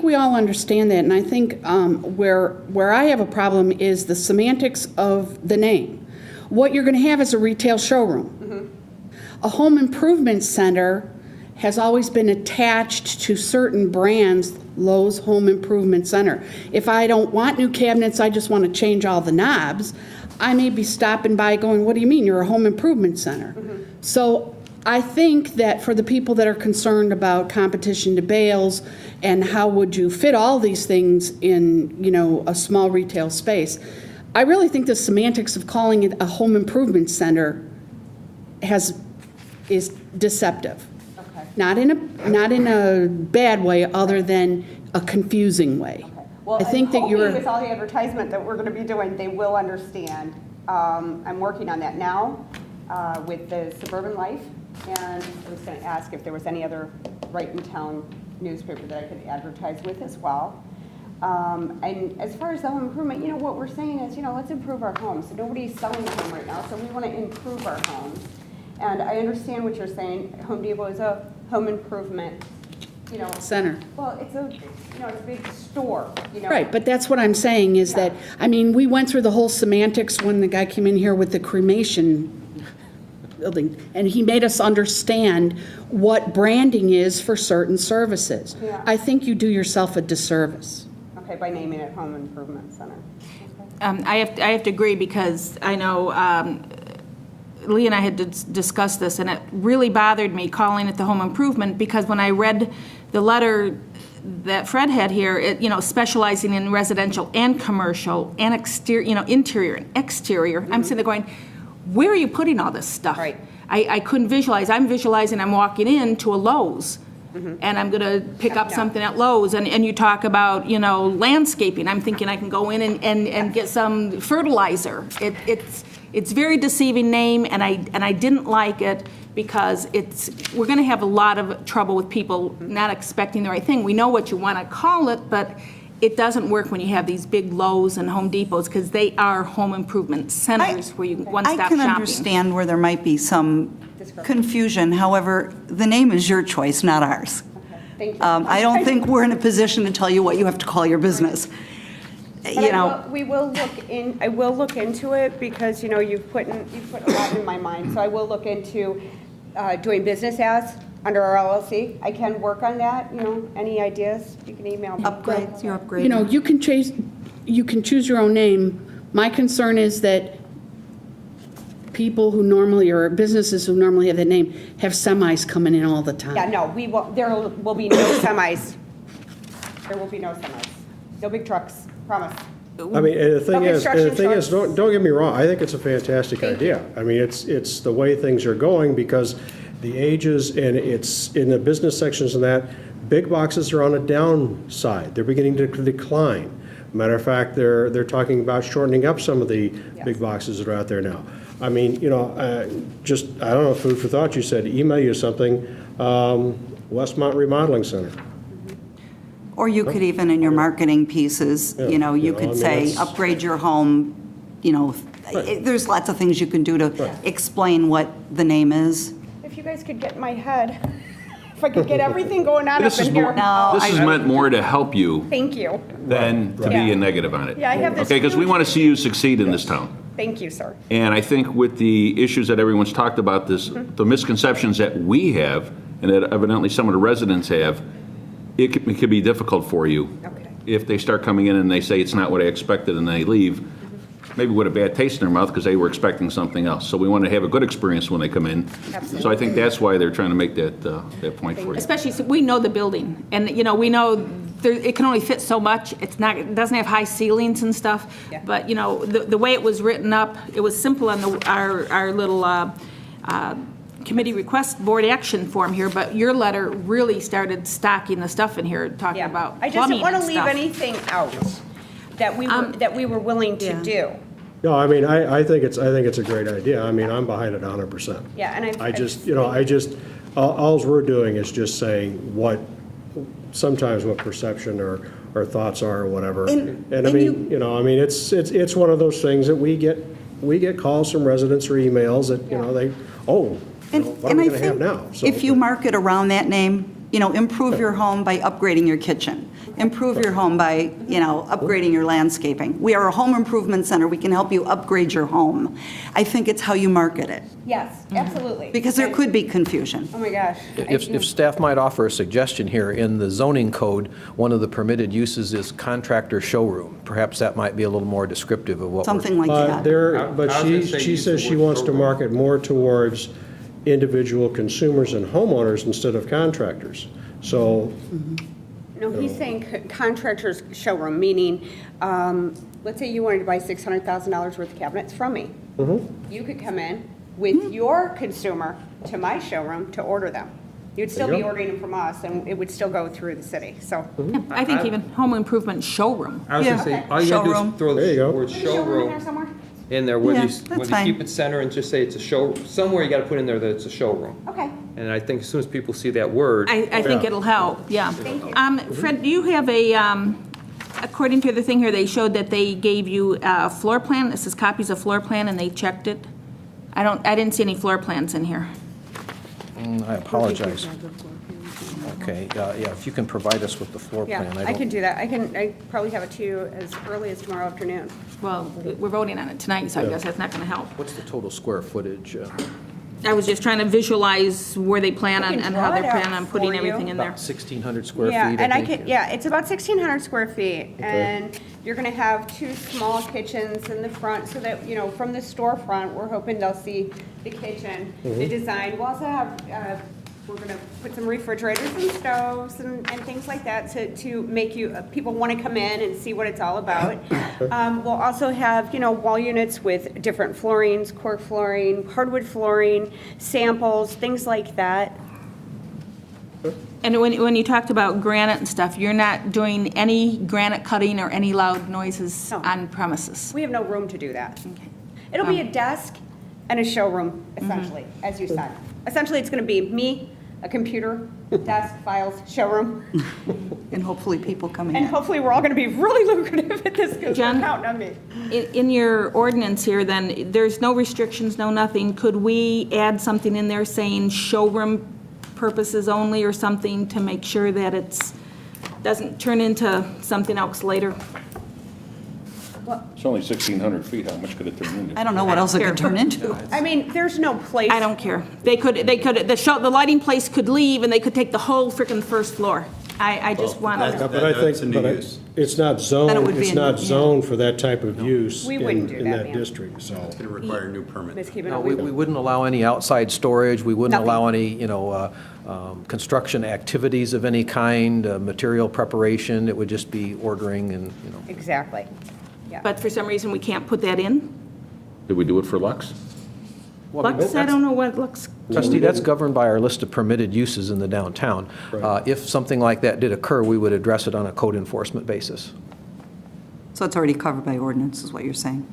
Speaker 9: we all understand that, and I think where I have a problem is the semantics of the name. What you're going to have is a retail showroom. A home improvement center has always been attached to certain brands, Lowe's Home Improvement Center. If I don't want new cabinets, I just want to change all the knobs, I may be stopping by going, what do you mean, you're a home improvement center? So I think that for the people that are concerned about competition to Bales and how would you fit all these things in, you know, a small retail space, I really think the semantics of calling it a home improvement center is deceptive.
Speaker 14: Okay.
Speaker 9: Not in a bad way, other than a confusing way.
Speaker 14: Well,
Speaker 9: I think that you're.
Speaker 14: with all the advertisement that we're going to be doing, they will understand. I'm working on that now with the Suburban Life, and I was going to ask if there was any other right-in-town newspaper that I could advertise with as well. And as far as the home improvement, you know, what we're saying is, you know, let's improve our homes. So nobody's selling a home right now, so we want to improve our homes. And I understand what you're saying. Home Depot is a home improvement, you know.
Speaker 9: Center.
Speaker 14: Well, it's a, you know, it's a big store, you know.
Speaker 9: Right, but that's what I'm saying is that, I mean, we went through the whole semantics when the guy came in here with the cremation building, and he made us understand what branding is for certain services.
Speaker 14: Yeah.
Speaker 9: I think you do yourself a disservice.
Speaker 14: Okay, by naming it Home Improvement Center.
Speaker 4: I have to agree, because I know Lee and I had discussed this, and it really bothered me calling it the home improvement, because when I read the letter that Fred had here, it, you know, specializing in residential and commercial and exterior, you know, interior and exterior, I'm sitting there going, where are you putting all this stuff?
Speaker 14: Right.
Speaker 4: I couldn't visualize. I'm visualizing I'm walking into a Lowe's, and I'm going to pick up something at Lowe's, and you talk about, you know, landscaping. I'm thinking I can go in and get some fertilizer. It's very deceiving name, and I didn't like it, because we're going to have a lot of trouble with people not expecting the right thing. We know what you want to call it, but it doesn't work when you have these big Lowe's and Home Depots, because they are home improvement centers where you one-stop shopping.
Speaker 3: I can understand where there might be some confusion. However, the name is your choice, not ours.
Speaker 14: Thank you.
Speaker 3: I don't think we're in a position to tell you what you have to call your business.
Speaker 14: But
Speaker 3: You know,
Speaker 14: we will look in. I will look into it, because you know you've put a lot in my mind. So I will look into doing business as under our LLC. I can work on that. You know, any ideas? You can email me.
Speaker 3: upgrades, your upgrade.
Speaker 9: You know, you can choose your own name. My concern is that people who normally, or businesses who normally have that name, have semis coming in all the time.
Speaker 14: Yeah, no, we will. There will be no semis. There will be no semis. No big trucks. Promise.
Speaker 12: I mean, and the thing
Speaker 14: No
Speaker 12: is,
Speaker 14: construction
Speaker 12: don't get me wrong, I think it's a fantastic idea. I mean, it's the way things are going, because the ages, and it's in the business sections and that, big boxes are on a downside. They're beginning to decline. Matter of fact, they're talking about shortening up some of the big boxes that are out there now. I mean, you know, just, I don't know, food for thought, you said, email you something, Westmont Remodeling Center.
Speaker 3: Or you could even, in your marketing pieces,
Speaker 12: Yeah,
Speaker 3: you know, you
Speaker 12: you know, I
Speaker 3: could
Speaker 12: mean,
Speaker 3: say,
Speaker 12: that's-
Speaker 3: upgrade your home, you know, there's lots of things you can do to explain what the name is.
Speaker 14: If you guys could get in my head, if I could get everything going on
Speaker 13: This
Speaker 14: up
Speaker 13: is
Speaker 14: in here.
Speaker 13: more, this is meant more to help you
Speaker 14: Thank you.
Speaker 13: than to be
Speaker 14: Yeah.
Speaker 13: a negative on it.
Speaker 14: Yeah, I have this
Speaker 13: Okay, because we
Speaker 14: huge-
Speaker 13: want to see you succeed in this town.
Speaker 14: Thank you, sir.
Speaker 13: And I think with the issues that everyone's talked about, the misconceptions that we have, and that evidently some of the residents have, it could be difficult for you.
Speaker 14: Okay.
Speaker 13: If they start coming in and they say it's not what I expected and they leave, maybe with a bad taste in their mouth because they were expecting something else. So we want to have a good experience when they come in.
Speaker 14: Absolutely.
Speaker 13: So I think that's why they're trying to make that point for you.
Speaker 4: Especially, we know the building, and, you know, we know it can only fit so much. It doesn't have high ceilings and stuff.
Speaker 14: Yeah.
Speaker 4: But, you know, the way it was written up, it was simple on our little committee request board action form here, but your letter really started stocking the stuff in here, talking about
Speaker 14: I just
Speaker 4: plumbing
Speaker 14: don't want to
Speaker 4: and
Speaker 14: leave
Speaker 4: stuff.
Speaker 14: anything out that we were willing to do.
Speaker 12: No, I mean, I think it's a great idea. I mean, I'm behind it 100%.
Speaker 14: Yeah, and
Speaker 12: I just, alls we're doing is just saying sometimes what perception or thoughts are or whatever. And I mean, it's one of those things that we get calls from residents or emails that, what are we going to have now? So,
Speaker 3: If you market around that name, improve your home by upgrading your kitchen. Improve your home by, upgrading your landscaping. We are a home improvement center. We can help you upgrade your home. I think it's how you market it,
Speaker 14: Yes, absolutely.
Speaker 3: because there could be confusion.
Speaker 14: Oh, my gosh.
Speaker 15: If staff might offer a suggestion here, in the zoning code, one of the permitted uses is contractor showroom. Perhaps that might be a little more descriptive of what we're...
Speaker 3: Something like that.
Speaker 12: But she says she wants to market more towards individual consumers and homeowners instead of contractors. So,
Speaker 14: No, he's saying contractor's showroom, meaning, let's say you wanted to buy $600,000 worth of cabinets from me. You could come in with your consumer to my showroom to order them. You'd still be ordering them from us, and it would still go through the city, so.
Speaker 4: I think even home improvement showroom.
Speaker 5: I was going to say, all you got to do is throw
Speaker 12: There you go.
Speaker 5: the word
Speaker 14: Is there a showroom in there
Speaker 5: showroom
Speaker 14: somewhere?
Speaker 5: in there, whether
Speaker 3: Yeah,
Speaker 5: you
Speaker 3: that's fine.
Speaker 5: keep it center and just say it's a show, somewhere you got to put in there that it's a showroom.
Speaker 14: Okay.
Speaker 5: And I think as soon as people see that word,
Speaker 4: I think it'll help, yeah.
Speaker 14: Thank you.
Speaker 4: Fred, do you have according to the thing here, they showed that they gave you a floor plan, this is copies of floor plan, and they checked it? I didn't see any floor plans in here.
Speaker 15: I apologize. Okay, yeah, if you can provide us with the floor plan.
Speaker 14: Yeah, I can do that. I probably have it to you as early as tomorrow afternoon.
Speaker 4: Well, we're voting on it tonight, so I guess that's not going to help.
Speaker 15: What's the total square footage?
Speaker 4: I was just trying to visualize where they plan
Speaker 14: I
Speaker 4: on
Speaker 14: can
Speaker 4: and how
Speaker 14: draw
Speaker 4: they're
Speaker 14: it out
Speaker 4: planning on
Speaker 14: for
Speaker 4: putting
Speaker 14: you.
Speaker 4: everything in there.
Speaker 15: About 1,600 square
Speaker 14: Yeah,
Speaker 15: feet,
Speaker 14: and
Speaker 15: I think.
Speaker 14: it's about 1,600 square feet, and you're gonna have 2 small kitchens in the front, so that, from the storefront, we're hoping they'll see the kitchen, the design. We'll also have, we're gonna put some refrigerators and stoves and things like that to make people wanna come in and see what it's all about. We'll also have, wall units with different floorings, cork flooring, hardwood flooring, samples, things like that.
Speaker 4: And when you talked about granite and stuff, you're not doing any granite cutting or any loud noises
Speaker 14: No.
Speaker 4: on premises?
Speaker 14: We have no room to do that. It'll be a desk and a showroom, essentially, as you said. Essentially, it's going to be me, a computer, desk, files, showroom,
Speaker 3: And hopefully people coming
Speaker 14: and
Speaker 3: in.
Speaker 14: hopefully we're all going to be really lucrative at this because they're
Speaker 4: Jen?
Speaker 14: counting on me.
Speaker 4: In your ordinance here, then, there's no restrictions, no nothing. Could we add something in there saying showroom purposes only or something to make sure that doesn't turn into something else later?
Speaker 13: It's only 1,600 feet, how much could it turn into?
Speaker 3: I don't know what else it could turn into.
Speaker 14: I mean, there's no place.
Speaker 4: I don't care. The lighting place could leave and they could take the whole frickin' first floor. I just want
Speaker 12: Yeah,
Speaker 4: to,
Speaker 12: but I think, it's not
Speaker 3: Then it would
Speaker 12: zoned,
Speaker 3: be
Speaker 12: it's
Speaker 3: in-
Speaker 12: not
Speaker 3: yeah.
Speaker 12: zoned for that type of use
Speaker 14: We
Speaker 12: in
Speaker 14: wouldn't do that,
Speaker 12: that
Speaker 14: ma'am.
Speaker 12: district, so.
Speaker 16: It's going to require a new permit.
Speaker 14: Miss Keegan,
Speaker 15: No,
Speaker 14: we-
Speaker 15: we wouldn't allow any outside storage, we wouldn't
Speaker 14: Nothing.
Speaker 15: allow any, construction activities of any kind, material preparation, it would just be ordering and,
Speaker 14: Exactly. Yeah.
Speaker 4: but for some reason, we can't put that in?
Speaker 13: Did we do it for Lux?
Speaker 15: Well, I mean,
Speaker 4: Lux, I don't know what Lux,
Speaker 15: Trustee, that's governed by our list of permitted uses in the downtown. If something like that did occur, we would address it on a code enforcement basis.
Speaker 3: So it's already covered by ordinance, is what you're saying?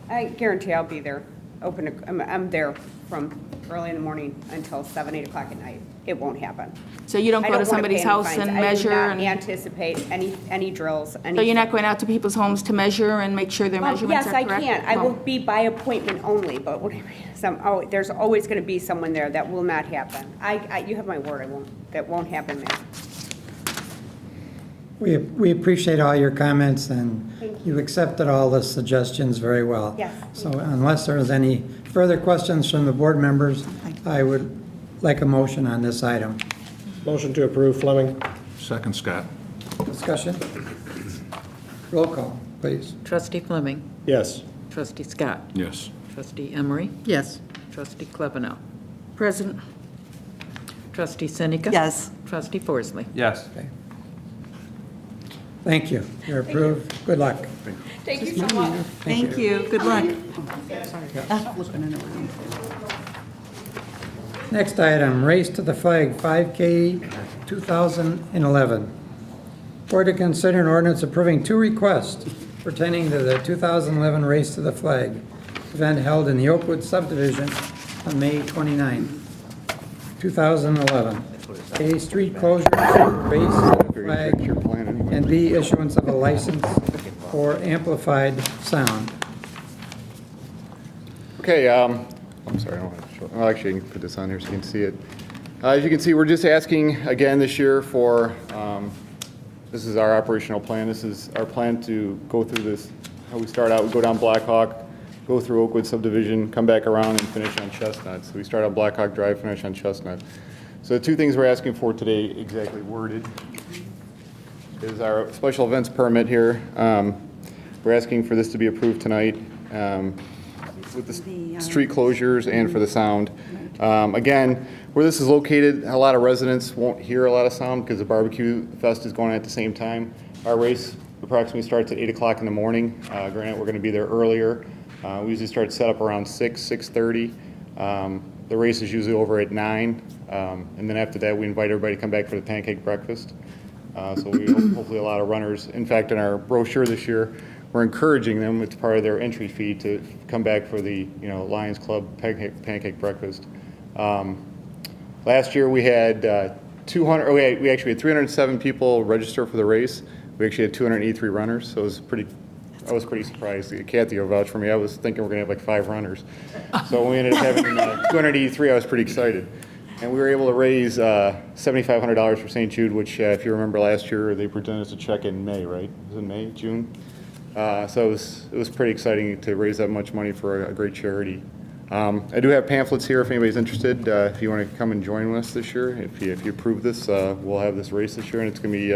Speaker 14: I guarantee I'll be there, I'm there from early in the morning until 7, 8 o'clock at night. It won't happen.
Speaker 4: so you don't
Speaker 14: I
Speaker 4: go to
Speaker 14: wanna pay
Speaker 4: somebody's
Speaker 14: any
Speaker 4: house
Speaker 14: fines.
Speaker 4: and
Speaker 14: I
Speaker 4: measure?
Speaker 14: do not
Speaker 4: and
Speaker 14: anticipate any drills,
Speaker 4: So you're not going out to people's homes to measure and make sure their measurements
Speaker 14: Yes,
Speaker 4: are
Speaker 14: I
Speaker 4: correct?
Speaker 14: can. I will
Speaker 4: Oh.
Speaker 14: be by appointment only, but there's always going to be someone there. That will not happen. You have my word, that won't happen, ma'am.
Speaker 1: We appreciate all your comments, and
Speaker 14: Thank
Speaker 1: you accepted all the suggestions very well.
Speaker 14: Yes.
Speaker 1: So unless there's any further questions from the board members, I would like a motion on this item.
Speaker 12: Motion to approve, Fleming.
Speaker 13: Second, Scott.
Speaker 1: Discussion? Roll call, please.
Speaker 2: Trustee Fleming.
Speaker 12: Yes.
Speaker 2: Trustee Scott.
Speaker 13: Yes.
Speaker 2: Trustee Emery.
Speaker 9: Yes.
Speaker 2: Trustee Klebanow.
Speaker 4: President,
Speaker 2: Trustee Seneca.
Speaker 3: Yes.
Speaker 2: Trustee Forsley.
Speaker 5: yes.
Speaker 1: Thank you. You're approved. Good luck.
Speaker 14: Thank you so much.
Speaker 3: Thank you, good luck.
Speaker 1: Next item, Race to the Flag 5K 2011. Board to consider an ordinance approving 2 requests pertaining to the 2011 Race to the Flag event held in the Oakwood subdivision on May 29, 2011. A, street closure, race to the flag, and B, issuance of a license for amplified sound.
Speaker 8: Okay, I'm sorry, I don't want to show, well, actually, I can put this on here so you can see it. As you can see, we're just asking again this year for, this is our operational plan. This is our plan to go through this, how we start out, we go down Black Hawk, go through Oakwood subdivision, come back around and finish on Chestnut. So we start on Black Hawk Drive, finish on Chestnut. So the two things we're asking for today, exactly worded, is our special events permit here. We're asking for this to be approved tonight with the street closures and for the sound. Again, where this is located, a lot of residents won't hear a lot of sound because the barbecue fest is going on at the same time. Our race approximately starts at 8 o'clock in the morning. Granted, we're going to be there earlier. We usually start set up around 6:30. The race is usually over at 9. And then after that, we invite everybody to come back for the pancake breakfast. So we hopefully a lot of runners. In fact, in our brochure this year, we're encouraging them, it's part of their entry fee, to come back for the Lions Club pancake breakfast. Last year we had 200. We actually had 307 people register for the race. We actually had 283 runners, so it was pretty. I was pretty surprised. Kathy will vouch for me. I was thinking we're going to have like 5 runners. So when we ended up having 283, I was pretty excited. And we were able to raise $7,500 for St. Jude, which, if you remember last year, they presented us a check in May, right? Was it May, June? So it was pretty exciting to raise that much money for a great charity. I do have pamphlets here if anybody's interested. If you want to come and join us this year, if you approve this, we'll have this race this year, and it's going to be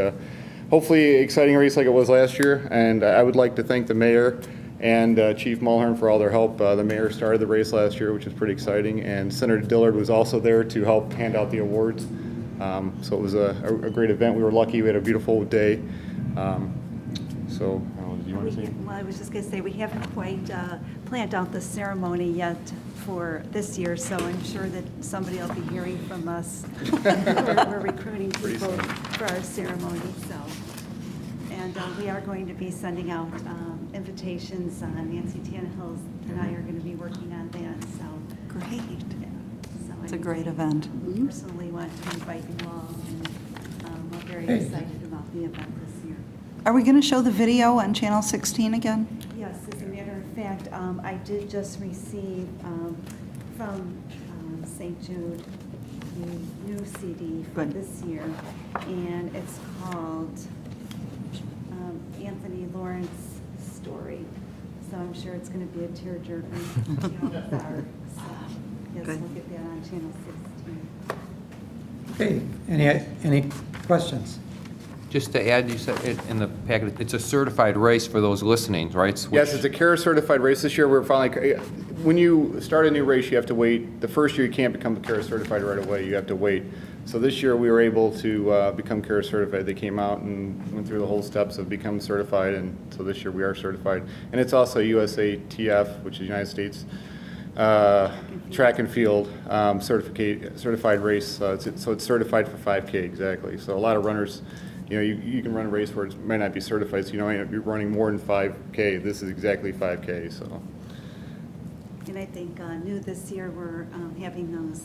Speaker 8: hopefully an exciting race like it was last year. And I would like to thank the mayor and Chief Mulhern for all their help. The mayor started the race last year, which is pretty exciting, and Senator Dillard was also there to help hand out the awards. So it was a great event. We were lucky. We had a beautiful day. So, do you want to say?
Speaker 16: Well, I was just going to say, we haven't quite planned out the ceremony yet for this year, so I'm sure that somebody will be hearing from us. We're recruiting people for our ceremony, so. And we are going to be sending out invitations. Nancy Tannehill and I are going to be working on that, so.
Speaker 3: Great.
Speaker 16: Yeah. So
Speaker 3: It's a great event.
Speaker 16: Personally want to invite you all, and we're very excited about the event this year.
Speaker 3: Are we going to show the video on Channel 16 again?
Speaker 16: Yes, as a matter of fact, I did just receive from St. Jude the new CD for this year, and it's called Anthony Lawrence Story. So I'm sure it's going to be a tearjerker. So, yes, we'll get that on Channel 16.
Speaker 1: Okay, any questions?
Speaker 5: Just to add, you said it in the packet, it's a certified race for those listening, right?
Speaker 8: Yes, it's a CARE certified race this year. We're finally, when you start a new race, you have to wait. The first year you can't become CARE certified right away. You have to wait. So this year we were able to become CARE certified. They came out and went through the whole steps of becoming certified, and so this year we are certified. And it's also USATF, which is United States Track and Field certified race. So it's certified for 5K exactly. So a lot of runners. You can run a race where it might not be certified, so you might not be running more than 5K. This is exactly 5K, so.
Speaker 16: And I think new this year, we're having those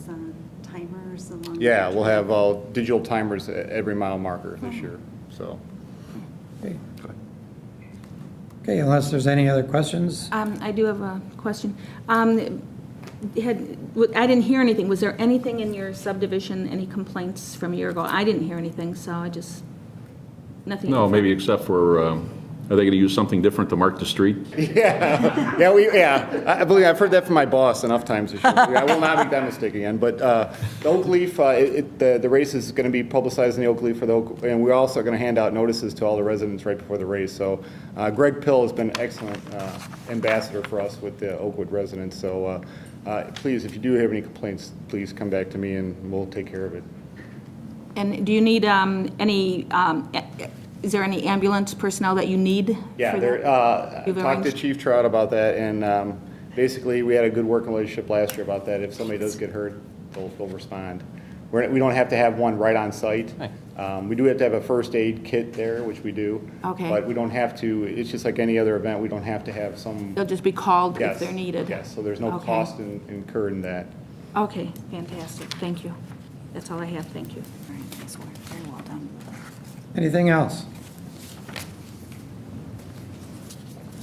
Speaker 16: timers along.
Speaker 8: Yeah, we'll have all digital timers at every mile marker this year, so.
Speaker 1: Okay, unless there's any other questions?
Speaker 4: I do have a question. I didn't hear anything. Was there anything in your subdivision, any complaints from a year ago? I didn't hear anything, so I just, nothing.
Speaker 13: No, maybe except for, are they going to use something different to mark the street?
Speaker 8: Yeah. I believe I've heard that from my boss enough times this year. I will not make that mistake again. But the Oak Leaf, the race is going to be publicized in the Oak Leaf and we're also going to hand out notices to all the residents right before the race. So Greg Pill has been an excellent ambassador for us with the Oakwood residents. So please, if you do have any complaints, please come back to me and we'll take care of it.
Speaker 4: And do you need is there any ambulance personnel that you need?
Speaker 8: Yeah, I talked to Chief Trout about that, and basically we had a good working relationship last year about that. If somebody does get hurt, they'll respond. We don't have to have one right on site. We do have to have a first aid kit there, which we do.
Speaker 4: Okay.
Speaker 8: But we don't have to, it's just like any other event, we don't have to have some.
Speaker 4: They'll just be called if
Speaker 8: Yes,
Speaker 4: they're needed?
Speaker 8: Yes, so there's no
Speaker 4: Okay.
Speaker 8: cost incurred in that.
Speaker 4: Okay, fantastic, thank you. That's all I have, thank you.
Speaker 3: All right, nice work. Very well done.
Speaker 1: Anything else?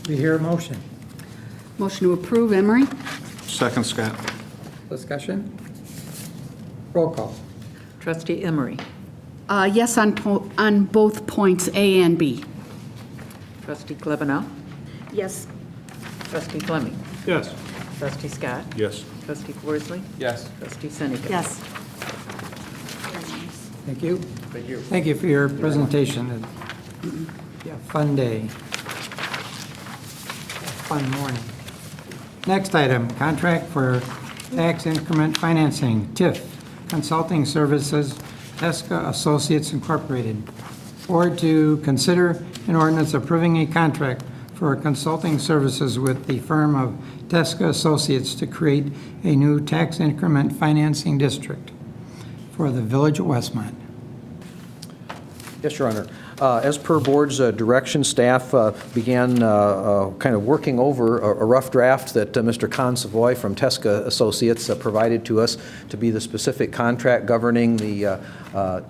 Speaker 1: We hear a motion.
Speaker 9: Motion to approve, Emery?
Speaker 13: Second, Scott.
Speaker 1: Discussion? Roll call.
Speaker 2: Trustee Emery.
Speaker 9: Yes on both points, A and B.
Speaker 2: Trustee Klebanow.
Speaker 4: Yes.
Speaker 2: Trustee Fleming.
Speaker 12: Yes.
Speaker 2: Trustee Scott.
Speaker 13: Yes.
Speaker 2: Trustee Forsley.
Speaker 5: Yes.
Speaker 2: Trustee Seneca.
Speaker 16: Yes.
Speaker 1: Thank you.
Speaker 8: Thank you.
Speaker 1: Thank you for your presentation. Yeah, fun day. Fun morning. Next item, contract for tax increment financing, TIF, consulting services, Tesca Associates Incorporated. Board to consider an ordinance approving a contract for consulting services with the firm of Tesca Associates to create a new tax increment financing district for the Village of Westmont.
Speaker 15: Yes, Your Honor. As per board's direction, staff began kind of working over a rough draft that Mr. Consovoy from Tesca Associates provided to us to be the specific contract governing the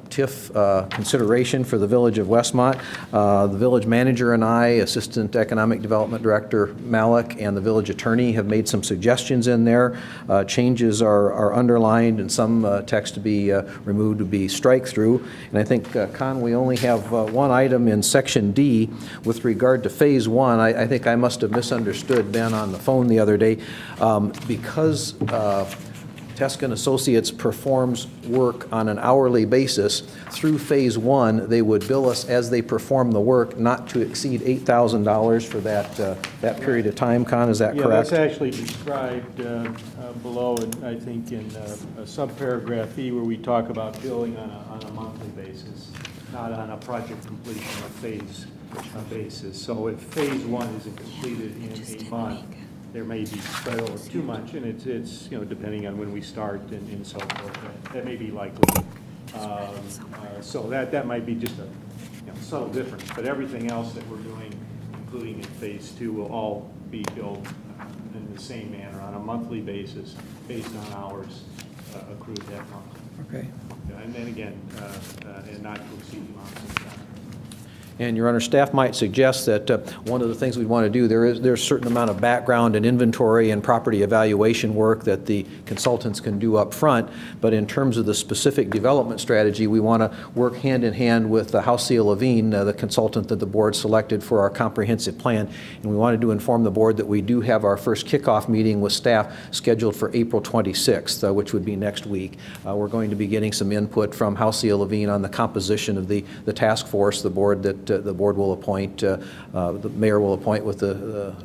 Speaker 15: TIF consideration for the Village of Westmont. The village manager and I, Assistant Economic Development Director Malik, and the village attorney have made some suggestions in there. Changes are underlined and some text to be removed to be strike through. And I think, Con, we only have one item in Section D with regard to Phase 1. I think I must have misunderstood Ben on the phone the other day. Because Tesca Associates performs work on an hourly basis, through Phase 1, they would bill us as they perform the work, not to exceed $8,000 for that period of time. Con, is that
Speaker 17: Yeah,
Speaker 15: correct?
Speaker 17: that's actually described below, I think, in a subparagraph E, where we talk about billing on a monthly basis, not on a project completion or phase basis. So if Phase 1 isn't completed in a month, there may be spread over 2 months, and it's depending on when we start and so forth. That may be likely. So that might be just a subtle difference. But everything else that we're doing, including in Phase 2, will all be billed in the same manner on a monthly basis based on hours accrued that month.
Speaker 1: Okay.
Speaker 17: And then again, and not to exceed amounts of time.
Speaker 15: And, Your Honor, staff might suggest that one of the things we want to do, there's a certain amount of background and inventory and property evaluation work that the consultants can do up front, but in terms of the specific development strategy, we want to work hand in hand with Halcyon Levine, the consultant that the board selected for our comprehensive plan, and we wanted to inform the board that we do have our first kickoff meeting with staff scheduled for April 26th, which would be next week. We're going to be getting some input from Halcyon Levine on the composition of the task force, the board that the board will appoint, the mayor will appoint with the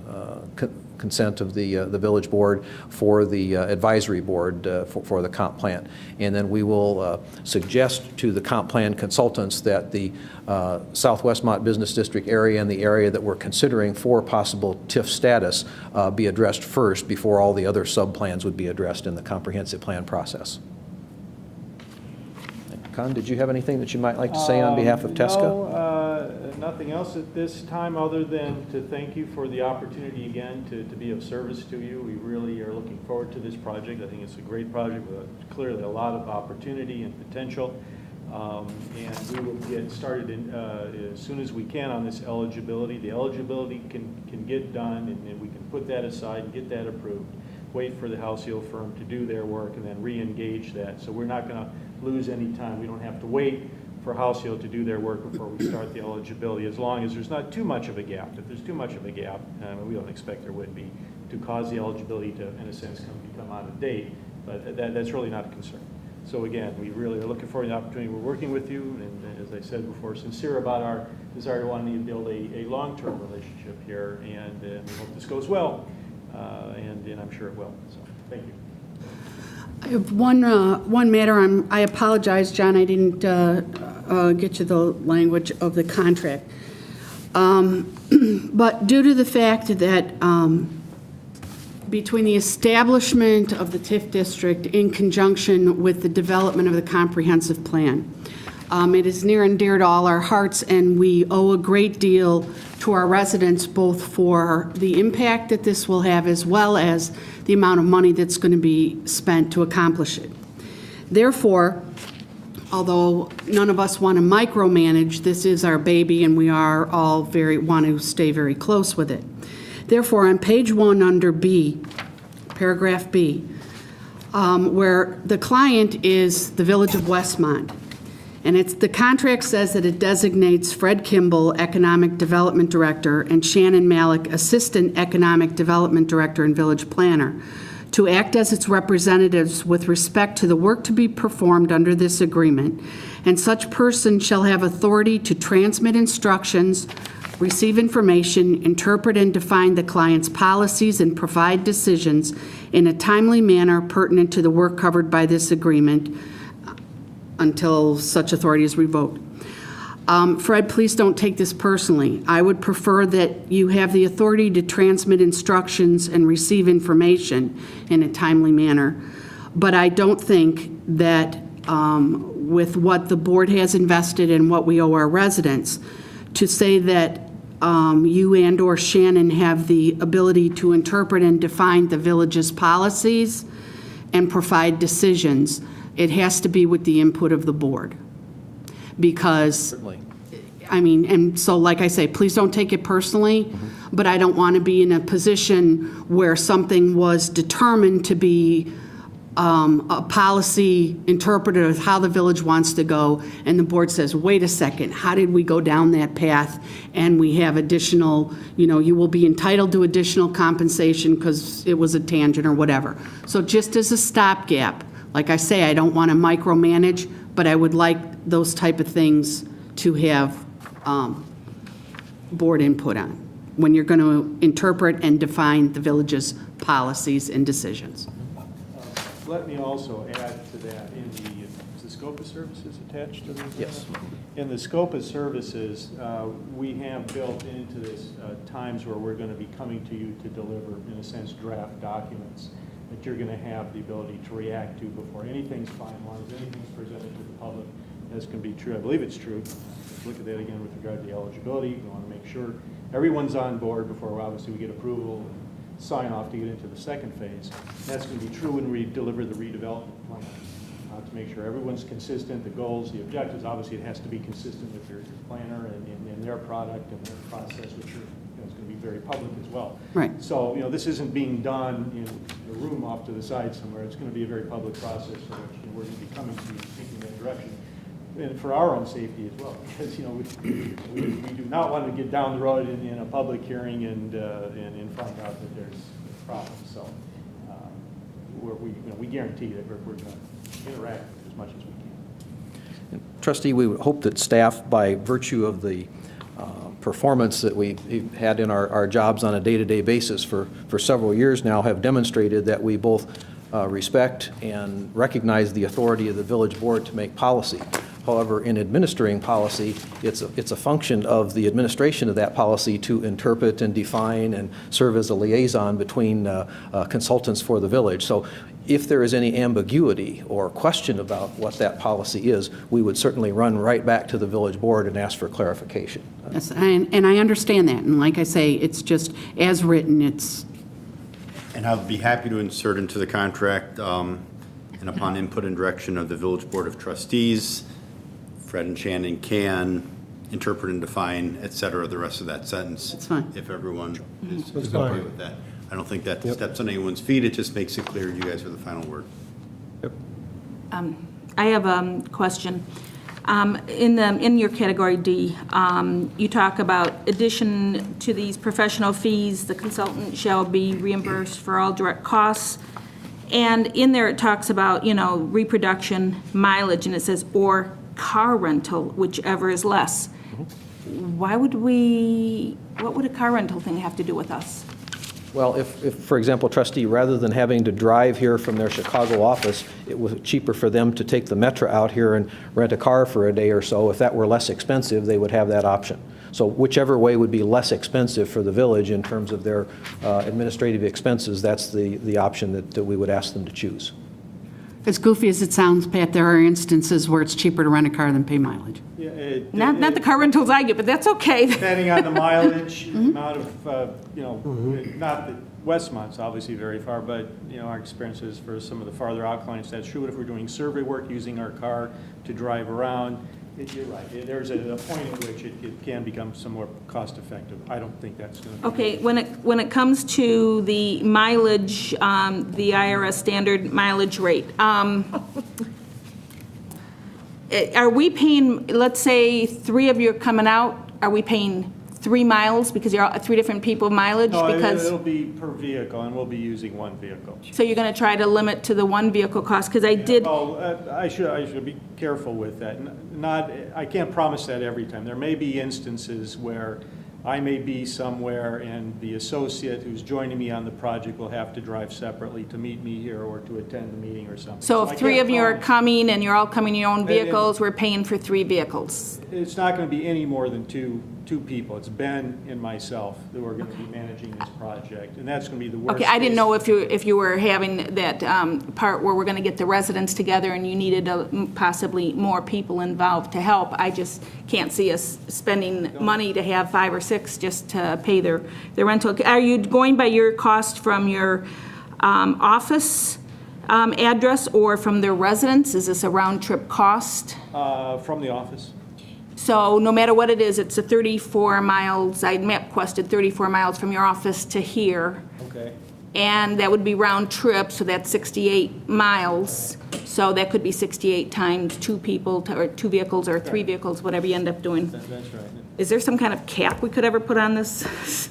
Speaker 15: consent of the village board for the advisory board for the comp plan. And then we will suggest to the comp plan consultants that the South Westmont Business District area and the area that we're considering for possible TIF status be addressed first before all the other sub-plans would be addressed in the comprehensive plan process. Con, did you have anything that you might like to say on behalf of Tesca?
Speaker 17: No, nothing else at this time other than to thank you for the opportunity again to be of service to you. We really are looking forward to this project. I think it's a great project with clearly a lot of opportunity and potential. And we will get started as soon as we can on this eligibility. The eligibility can get done, and we can put that aside and get that approved. Wait for the Halcyon firm to do their work and then re-engage that. So we're not going to lose any time. We don't have to wait for Halcyon to do their work before we start the eligibility, as long as there's not too much of a gap. If there's too much of a gap, we don't expect there would be, to cause the eligibility to, in a sense, become out of date. But that's really not a concern. So again, we really are looking forward to the opportunity. We're working with you, and as I said before, sincere about our desire to want to build a long-term relationship here, and we hope this goes well, and I'm sure it will. So thank you.
Speaker 9: I have one matter. I apologize, John, I didn't get you the language of the contract. But due to the fact that between the establishment of the TIF district in conjunction with the development of the comprehensive plan. It is near and dear to all our hearts, and we owe a great deal to our residents, both for the impact that this will have as well as the amount of money that's going to be spent to accomplish it. Therefore, although none of us want to micromanage, this is our baby, and we are all want to stay very close with it. Therefore, on page 1 under B, paragraph B, where the client is the Village of Westmont, and the contract says that it designates Fred Kimball, Economic Development Director, and Shannon Malik, Assistant Economic Development Director and Village Planner, to act as its representatives with respect to the work to be performed under this agreement, and such person shall have authority to transmit instructions, receive information, interpret and define the client's policies, and provide decisions in a timely manner pertinent to the work covered by this agreement until such authority is revoked. Fred, please don't take this personally. I would prefer that you have the authority to transmit instructions and receive information in a timely manner. But I don't think that with what the board has invested and what we owe our residents, to say that you and or Shannon have the ability to interpret and define the village's policies and provide decisions, it has to be with the input of the board. Because,
Speaker 15: Certainly.
Speaker 9: I mean, and so like I say, please don't take it personally, but I don't want to be in a position where something was determined to be a policy interpreted of how the village wants to go, and the board says, wait a second, how did we go down that path? And we have additional, you will be entitled to additional compensation because it was a tangent or whatever. So just as a stopgap, like I say, I don't want to micromanage, but I would like those type of things to have board input on when you're going to interpret and define the village's policies and decisions.
Speaker 17: Let me also add to that, is the scope of services attached to this?
Speaker 15: Yes.
Speaker 17: In the scope of services, we have built into this times where we're going to be coming to you to deliver, in a sense, draft documents that you're going to have the ability to react to before anything's finalized, anything's presented to the public. That's going to be true. I believe it's true. Look at that again with regard to the eligibility. We want to make sure everyone's on board before obviously we get approval and sign off to get into the second phase. That's going to be true when we deliver the redevelopment plan to make sure everyone's consistent, the goals, the objectives. Obviously, it has to be consistent with your planner and their product and their process, which is going to be very public as well.
Speaker 9: Right.
Speaker 17: So, this isn't being done in a room off to the side somewhere. It's going to be a very public process for which we're going to be coming to you, taking that direction. And for our own safety as well, because we do not want to get down the road in a public hearing and find out that there's problems. So we guarantee that we're going to interact as much as we can.
Speaker 15: Trustee, we would hope that staff, by virtue of the performance that we've had in our jobs on a day-to-day basis for several years now, have demonstrated that we both respect and recognize the authority of the village board to make policy. However, in administering policy, it's a function of the administration of that policy to interpret and define and serve as a liaison between consultants for the village. So if there is any ambiguity or question about what that policy is, we would certainly run right back to the village board and ask for clarification.
Speaker 9: Yes, and I understand that. And like I say, it's just as written, it's...
Speaker 18: And I'll be happy to insert into the contract, and upon input and direction of the Village Board of Trustees, Fred and Shannon can interpret and define, et cetera, the rest of that sentence.
Speaker 9: That's fine.
Speaker 18: If everyone is
Speaker 12: That's
Speaker 18: okay
Speaker 12: fine.
Speaker 18: with that. I don't think that steps on anyone's feet. It just makes it clear you guys are the final word.
Speaker 12: Yep.
Speaker 4: I have a question. In your category D, you talk about addition to these professional fees, the consultant shall be reimbursed for all direct costs. And in there it talks about, reproduction, mileage, and it says, or car rental, whichever is less. What would a car rental thing have to do with us?
Speaker 15: Well, if, for example, trustee, rather than having to drive here from their Chicago office, it was cheaper for them to take the Metro out here and rent a car for a day or so. If that were less expensive, they would have that option. So whichever way would be less expensive for the village in terms of their administrative expenses, that's the option that we would ask them to choose.
Speaker 9: As goofy as it sounds, Pat, there are instances where it's cheaper to rent a car than pay mileage.
Speaker 17: Yeah,
Speaker 4: Not the car rentals I get, but that's okay.
Speaker 17: Depending on the mileage, amount of, not that Westmont's obviously very far, but, our experiences for some of the farther out clients, that's true. But if we're doing survey work, using our car to drive around, you're right. There's a point at which it can become somewhat cost-effective. I don't think that's going to be.
Speaker 4: Okay, when it comes to the mileage, the IRS standard mileage rate, are we paying, let's say 3 of you are coming out, are we paying 3 miles because you're 3 different people mileage?
Speaker 17: No,
Speaker 4: because
Speaker 17: it'll be per vehicle, and we'll be using 1 vehicle.
Speaker 4: So you're going to try to limit to the 1 vehicle cost? Because I did.
Speaker 17: Well, I should be careful with that. I can't promise that every time. There may be instances where I may be somewhere and the associate who's joining me on the project will have to drive separately to meet me here or to attend the meeting or something.
Speaker 4: So
Speaker 17: I
Speaker 4: if 3
Speaker 17: can't
Speaker 4: of you are
Speaker 17: promise-
Speaker 4: coming and you're all coming in your own vehicles, we're paying for 3 vehicles.
Speaker 17: It's not going to be any more than two people. It's Ben and myself that are going to be managing this project, and that's going to be the worst.
Speaker 4: Okay, I didn't
Speaker 17: case.
Speaker 4: know if you were having that part where we're going to get the residents together and you needed possibly more people involved to help. I just can't see us spending money to have 5 or 6 just to pay their rental. Are you going by your cost from your office address or from their residence? Is this a round-trip cost?
Speaker 17: From the office.
Speaker 4: So no matter what it is, it's a 34 miles, I MapQuested 34 miles from your office to here.
Speaker 17: Okay.
Speaker 4: And that would be round trip, so that's 68 miles. So that could be 68 times 2 people, or 2 vehicles, or 3 vehicles, whatever you end up doing.
Speaker 17: That's right.
Speaker 4: Is there some kind of cap we could ever put on this?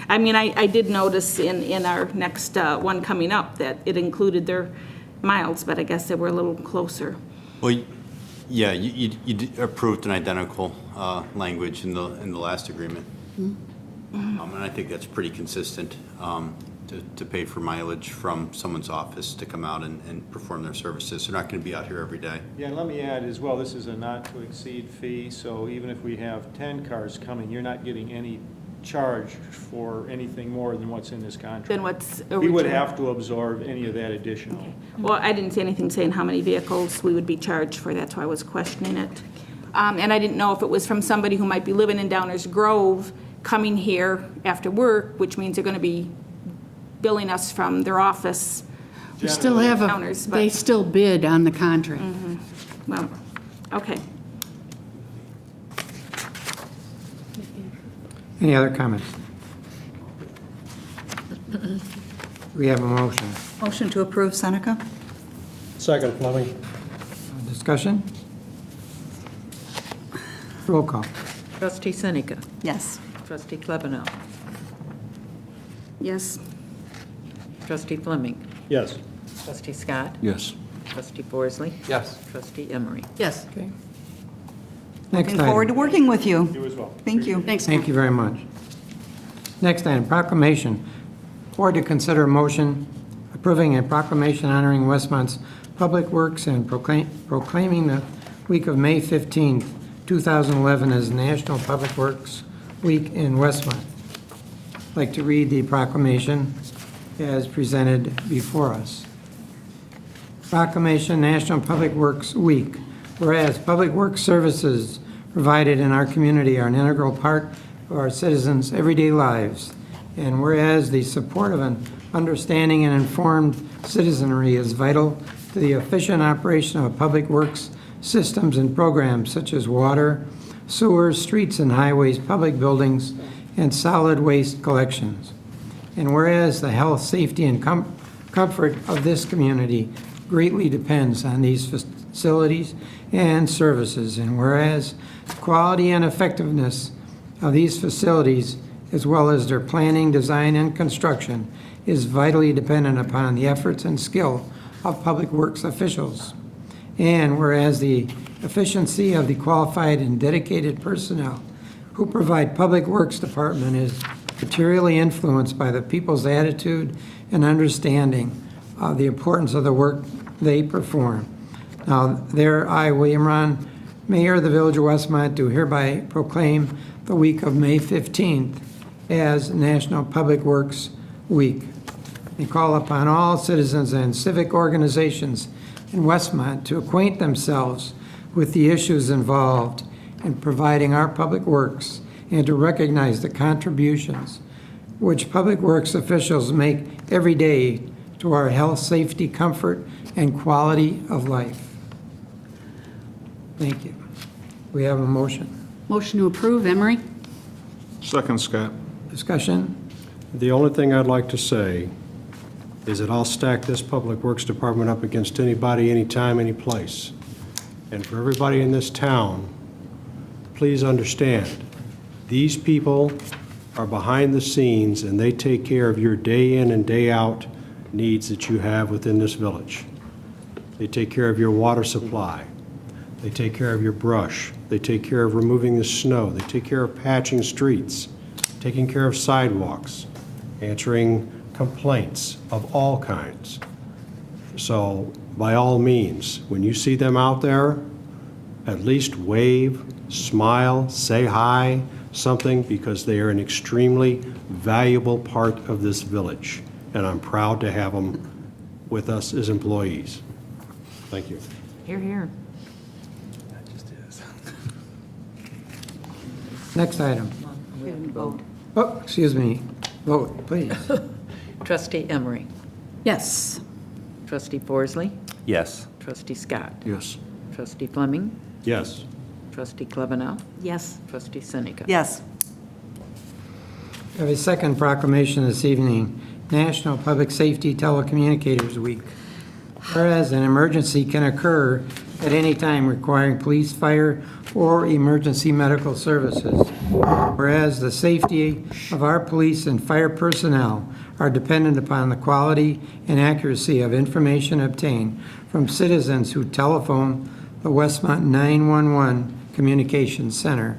Speaker 4: I mean, I did notice in our next one coming up that it included their miles, but I guess they were a little closer.
Speaker 18: Well, yeah, you approved an identical language in the last agreement. And I think that's pretty consistent to pay for mileage from someone's office to come out and perform their services. They're not going to be out here every day.
Speaker 17: Yeah, and let me add as well, this is a not-to-exceed fee, so even if we have 10 cars coming, you're not getting any charge for anything more than what's in this contract.
Speaker 4: Than what's
Speaker 17: We would
Speaker 4: original.
Speaker 17: have to absorb any of that additional.
Speaker 4: Well, I didn't see anything saying how many vehicles we would be charged for, that's why I was questioning it. And I didn't know if it was from somebody who might be living in Downers Grove, coming here after work, which means they're going to be billing us from their office.
Speaker 9: We still have
Speaker 4: Downers, but-
Speaker 9: they still bid on the contract.
Speaker 4: Well, okay.
Speaker 1: Any other comments? We have a motion.
Speaker 3: Motion to approve Seneca?
Speaker 12: Second, Fleming.
Speaker 1: Discussion? Roll call.
Speaker 2: Trustee Seneca.
Speaker 3: Yes.
Speaker 2: Trustee Klebanow.
Speaker 4: Yes.
Speaker 2: Trustee Fleming.
Speaker 12: Yes.
Speaker 2: Trustee Scott.
Speaker 13: Yes.
Speaker 2: Trustee Forsley.
Speaker 5: Yes.
Speaker 2: Trustee Emery.
Speaker 9: Yes.
Speaker 1: Okay. Next
Speaker 3: Looking forward to
Speaker 1: item.
Speaker 3: working with you.
Speaker 17: You as well.
Speaker 3: Thank you.
Speaker 9: Thanks.
Speaker 1: Thank you very much. Next item, proclamation. Board to consider a motion approving a proclamation honoring Westmont's Public Works and proclaiming the week of May 15th, 2011 as National Public Works Week in Westmont. I'd like to read the proclamation as presented before us. Proclamation National Public Works Week. Whereas public works services provided in our community are an integral part of our citizens' everyday lives, and whereas the support of an understanding and informed citizenry is vital to the efficient operation of public works systems and programs such as water, sewers, streets and highways, public buildings, and solid waste collections. And whereas the health, safety, and comfort of this community greatly depends on these facilities and services, and whereas the quality and effectiveness of these facilities, as well as their planning, design, and construction, is vitally dependent upon the efforts and skill of public works officials. And whereas the efficiency of the qualified and dedicated personnel who provide public works department is materially influenced by the people's attitude and understanding of the importance of the work they perform. Now, there I, William Ron, Mayor of the Village of Westmont, do hereby proclaim the week of May 15th as National Public Works Week. And call upon all citizens and civic organizations in Westmont to acquaint themselves with the issues involved in providing our public works and to recognize the contributions which public works officials make every day to our health, safety, comfort, and quality of life. Thank you. We have a motion.
Speaker 9: Motion to approve, Emery?
Speaker 13: Second, Scott.
Speaker 1: Discussion?
Speaker 12: The only thing I'd like to say is that I'll stack this Public Works Department up against anybody, anytime, any place. And for everybody in this town, please understand, these people are behind the scenes and they take care of your day in and day out needs that you have within this village. They take care of your water supply. They take care of your brush. They take care of removing the snow. They take care of patching streets, taking care of sidewalks, answering complaints of all kinds. So by all means, when you see them out there, at least wave, smile, say hi, something, because they are an extremely valuable part of this village. And I'm proud to have them with us as employees. Thank you.
Speaker 2: Hear, hear.
Speaker 1: Next item.
Speaker 2: Vote.
Speaker 1: Oh, excuse me. Vote, please.
Speaker 2: Trustee Emery.
Speaker 9: Yes.
Speaker 2: Trustee Forsley.
Speaker 5: Yes.
Speaker 2: Trustee Scott.
Speaker 12: Yes.
Speaker 2: Trustee Fleming.
Speaker 12: Yes.
Speaker 2: Trustee Klebanow.
Speaker 9: Yes.
Speaker 2: Trustee Seneca.
Speaker 3: Yes.
Speaker 1: We have a second proclamation this evening, National Public Safety Telecommunicators Week. Whereas an emergency can occur at any time requiring police, fire, or emergency medical services. Whereas the safety of our police and fire personnel are dependent upon the quality and accuracy of information obtained from citizens who telephone the Westmont 911 Communications Center.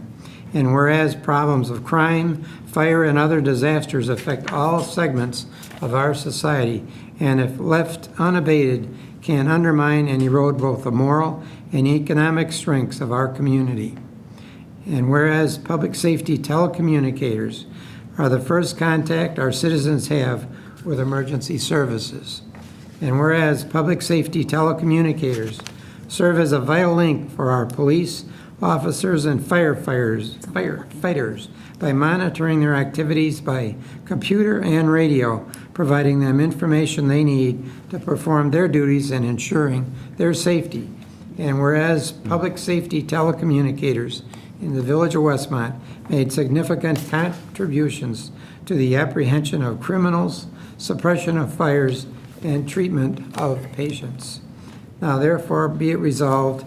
Speaker 1: And whereas problems of crime, fire, and other disasters affect all segments of our society, and if left unabated, can undermine and erode both the moral and economic strengths of our community. And whereas public safety telecommunicators are the first contact our citizens have with emergency services. And whereas public safety telecommunicators serve as a vital link for our police, officers, and firefighters by monitoring their activities by computer and radio, providing them information they need to perform their duties and ensuring their safety. And whereas public safety telecommunicators in the Village of Westmont made significant contributions to the apprehension of criminals, suppression of fires, and treatment of patients. Now therefore be it resolved,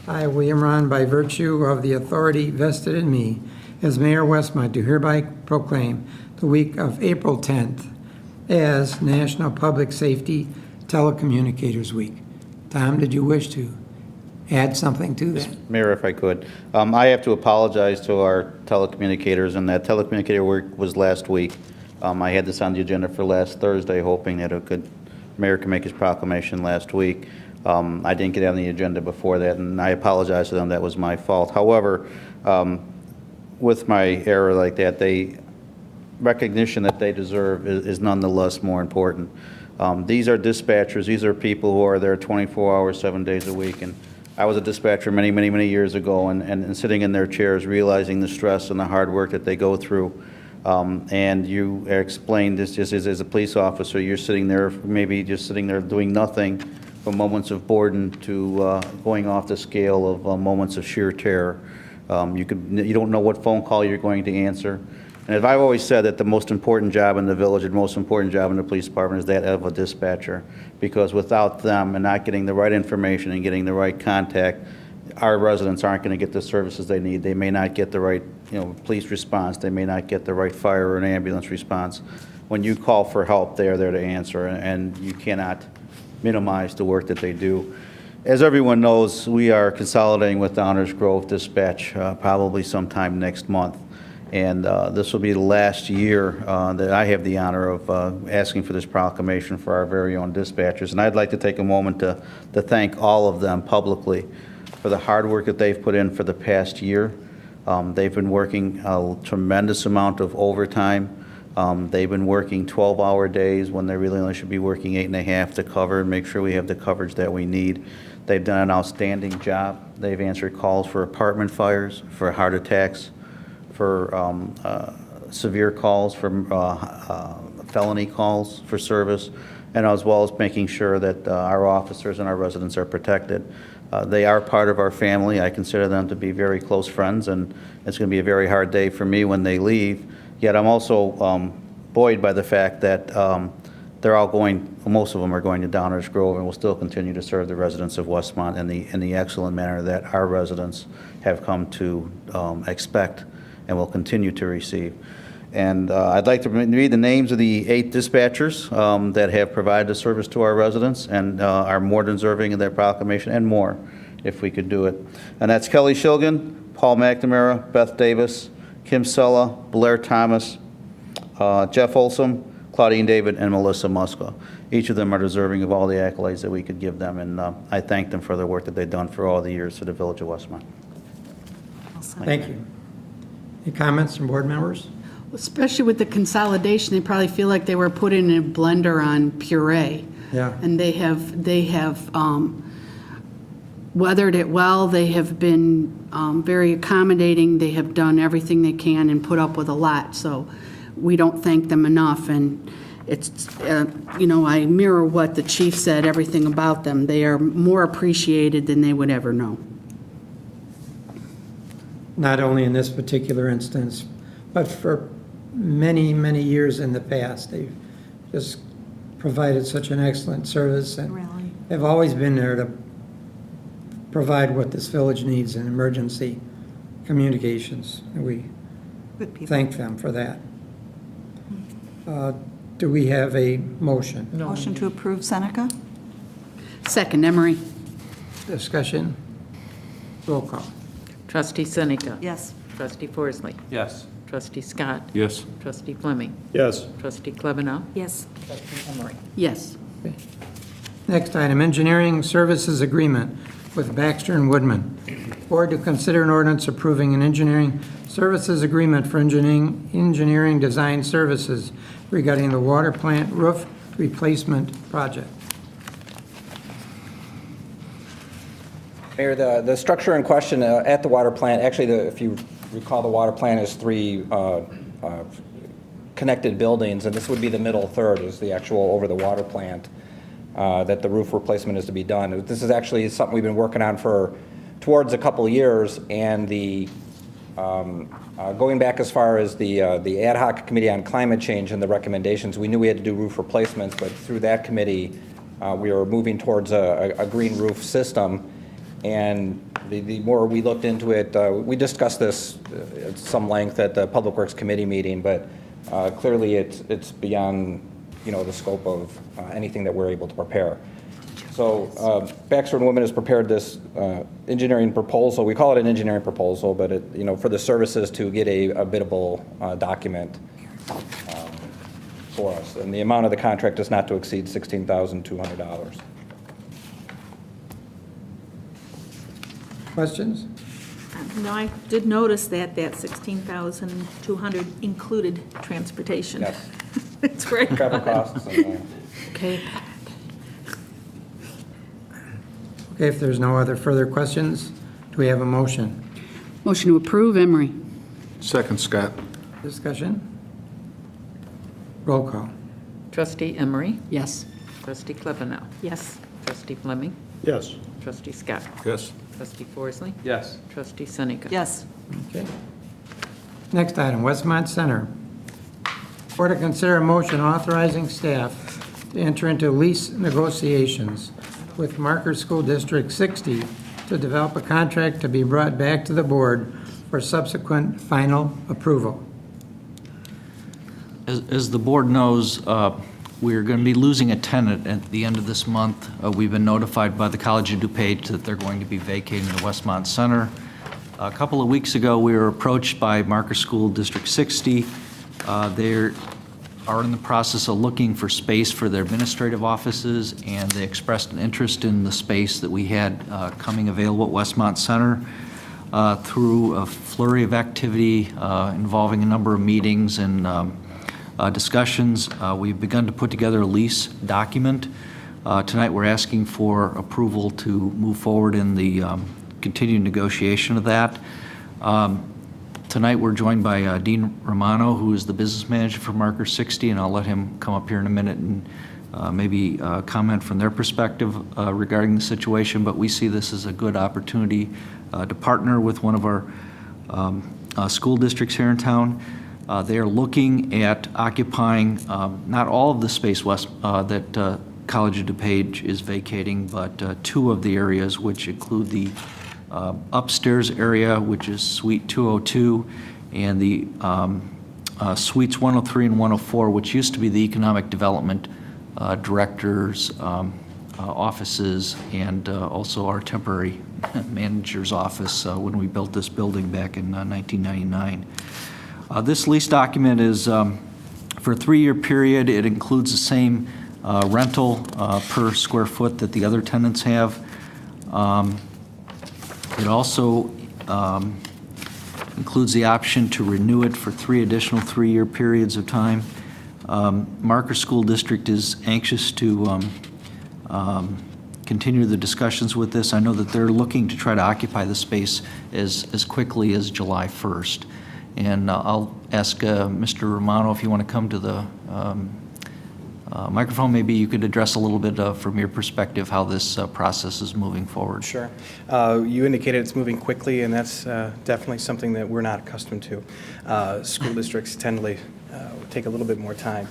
Speaker 1: I, William Ron, by virtue of the authority vested in me as Mayor of Westmont, do hereby proclaim the week of April 10th as National Public Safety Telecommunicators Week. Tom, did you wish to add something to that?
Speaker 10: Mayor, if I could. I have to apologize to our telecommunicators, and that telecommunicator work was last week. I had this on the agenda for last Thursday, hoping that Mayor could make his proclamation last week. I didn't get it on the agenda before that, and I apologize to them. That was my fault. However, with my error like that, recognition that they deserve is nonetheless more important. These are dispatchers. These are people who are there 24 hours, 7 days a week. And I was a dispatcher many, many, many years ago, and sitting in their chairs, realizing the stress and the hard work that they go through. And you explained this just as a police officer, you're sitting there, maybe just sitting there doing nothing, from moments of boredom to going off the scale of moments of sheer terror. You don't know what phone call you're going to answer. And as I've always said, that the most important job in the village, the most important job in the police department is that of a dispatcher, because without them and not getting the right information and getting the right contact, our residents aren't going to get the services they need. They may not get the right police response. They may not get the right fire or an ambulance response. When you call for help, they're there to answer, and you cannot minimize the work that they do. As everyone knows, we are consolidating with Downers Grove Dispatch probably sometime next month. And this will be the last year that I have the honor of asking for this proclamation for our very own dispatchers. And I'd like to take a moment to thank all of them publicly for the hard work that they've put in for the past year. They've been working a tremendous amount of overtime. They've been working 12-hour days when they really only should be working 8.5 to cover and make sure we have the coverage that we need. They've done an outstanding job. They've answered calls for apartment fires, for heart attacks, for severe calls, for felony calls for service, and as well as making sure that our officers and our residents are protected. They are part of our family. I consider them to be very close friends, and it's going to be a very hard day for me when they leave. Yet I'm also buoyed by the fact that they're all going, most of them are going to Downers Grove, and will still continue to serve the residents of Westmont in the excellent manner that our residents have come to expect and will continue to receive. And I'd like to read the names of the 8 dispatchers that have provided the service to our residents and are more deserving of their proclamation, and more, if we could do it. And that's Kelly Shilgan, Paul McNamara, Beth Davis, Kim Sella, Blair Thomas, Jeff Olsom, Claudine David, and Melissa Muska. Each of them are deserving of all the accolades that we could give them, and I thank them for the work that they've done for all the years for the Village of Westmont.
Speaker 1: Thank you. Any comments from board members?
Speaker 9: Especially with the consolidation, they probably feel like they were put in a blender on puree.
Speaker 1: Yeah.
Speaker 9: And they have weathered it well. They have been very accommodating. They have done everything they can and put up with a lot. So we don't thank them enough. And it's, I mirror what the chief said, everything about them. They are more appreciated than they would ever know.
Speaker 1: Not only in this particular instance, but for many, many years in the past. They've just provided such an excellent service, and
Speaker 16: Really?
Speaker 1: they've always been there to provide what this village needs in emergency communications. And we
Speaker 16: Good people.
Speaker 1: thank them for that. Do we have a motion?
Speaker 3: Motion to approve Seneca?
Speaker 9: Second, Emery.
Speaker 1: Discussion? Roll call.
Speaker 2: Trustee Seneca.
Speaker 16: Yes.
Speaker 2: Trustee Forsley.
Speaker 5: Yes.
Speaker 2: Trustee Scott.
Speaker 13: Yes.
Speaker 2: Trustee Fleming.
Speaker 12: Yes.
Speaker 2: Trustee Klebanow.
Speaker 16: Yes.
Speaker 2: Trustee Emery.
Speaker 9: Yes.
Speaker 1: Okay. Next item, engineering services agreement with Baxter and Woodman. Board to consider an ordinance approving an engineering services agreement for engineering design services regarding the water plant roof replacement project.
Speaker 7: Mayor, the structure in question at the water plant, actually, if you recall, the water plant is 3 connected buildings, and this would be the middle third, is the actual over the water plant that the roof replacement is to be done. This is actually something we've been working on towards a couple of years, and the going back as far as the ad hoc committee on climate change and the recommendations, we knew we had to do roof replacements, but through that committee, we were moving towards a green roof system. And the more we looked into it, we discussed this at some length at the Public Works Committee meeting, but clearly it's beyond, the scope of anything that we're able to prepare. So Baxter and Woodman has prepared this engineering proposal. We call it an engineering proposal, but for the services to get a biddable document for us. And the amount of the contract is not to exceed $16,200.
Speaker 1: Questions?
Speaker 4: No, I did notice that 16,200 included transportation.
Speaker 7: Yes.
Speaker 4: It's right.
Speaker 7: Travel costs. And,
Speaker 9: Okay.
Speaker 1: Okay, if there's no other further questions, do we have a motion?
Speaker 9: Motion to approve, Emery.
Speaker 13: Second, Scott.
Speaker 1: Discussion? Roll call.
Speaker 2: Trustee Emery.
Speaker 9: Yes.
Speaker 2: Trustee Klebanow.
Speaker 4: Yes.
Speaker 2: Trustee Fleming.
Speaker 12: Yes.
Speaker 2: Trustee Scott.
Speaker 13: Yes.
Speaker 2: Trustee Forsley.
Speaker 5: Yes.
Speaker 2: Trustee Seneca.
Speaker 3: Yes.
Speaker 1: Okay. Next item, Westmont Center. Board to consider a motion authorizing staff to enter into lease negotiations with Marker School District 60 to develop a contract to be brought back to the board for subsequent final approval.
Speaker 11: As the board knows, we're going to be losing a tenant at the end of this month. We've been notified by the College of DuPage that they're going to be vacating the Westmont Center. A couple of weeks ago, we were approached by Marker School District 60. They are in the process of looking for space for their administrative offices, and they expressed an interest in the space that we had coming available at Westmont Center. through a flurry of activity involving a number of meetings and discussions. We've begun to put together a lease document. Tonight, we're asking for approval to move forward in the continued negotiation of that. Tonight, we're joined by Dean Romano, who is the business manager for Marker 60, and I'll let him come up here in a minute and maybe comment from their perspective regarding the situation. But we see this as a good opportunity to partner with one of our school districts here in town. They are looking at occupying not all of the space that College of DuPage is vacating, but two of the areas, which include the upstairs area, which is Suite 202, and the Suites 103 and 104, which used to be the Economic Development Director's offices and also our temporary manager's office when we built this building back in 1999. This lease document is for a 3-year period. It includes the same rental per square foot that the other tenants have. It also includes the option to renew it for 3 additional 3-year periods of time. Marker School District is anxious to continue the discussions with this. I know that they're looking to try to occupy the space as quickly as July 1st. And I'll ask Mr. Romano if you want to come to the microphone. Maybe you could address a little bit from your perspective how this process is moving forward.
Speaker 19: Sure. You indicated it's moving quickly, and that's definitely something that we're not accustomed to. School districts tend to take a little bit more time.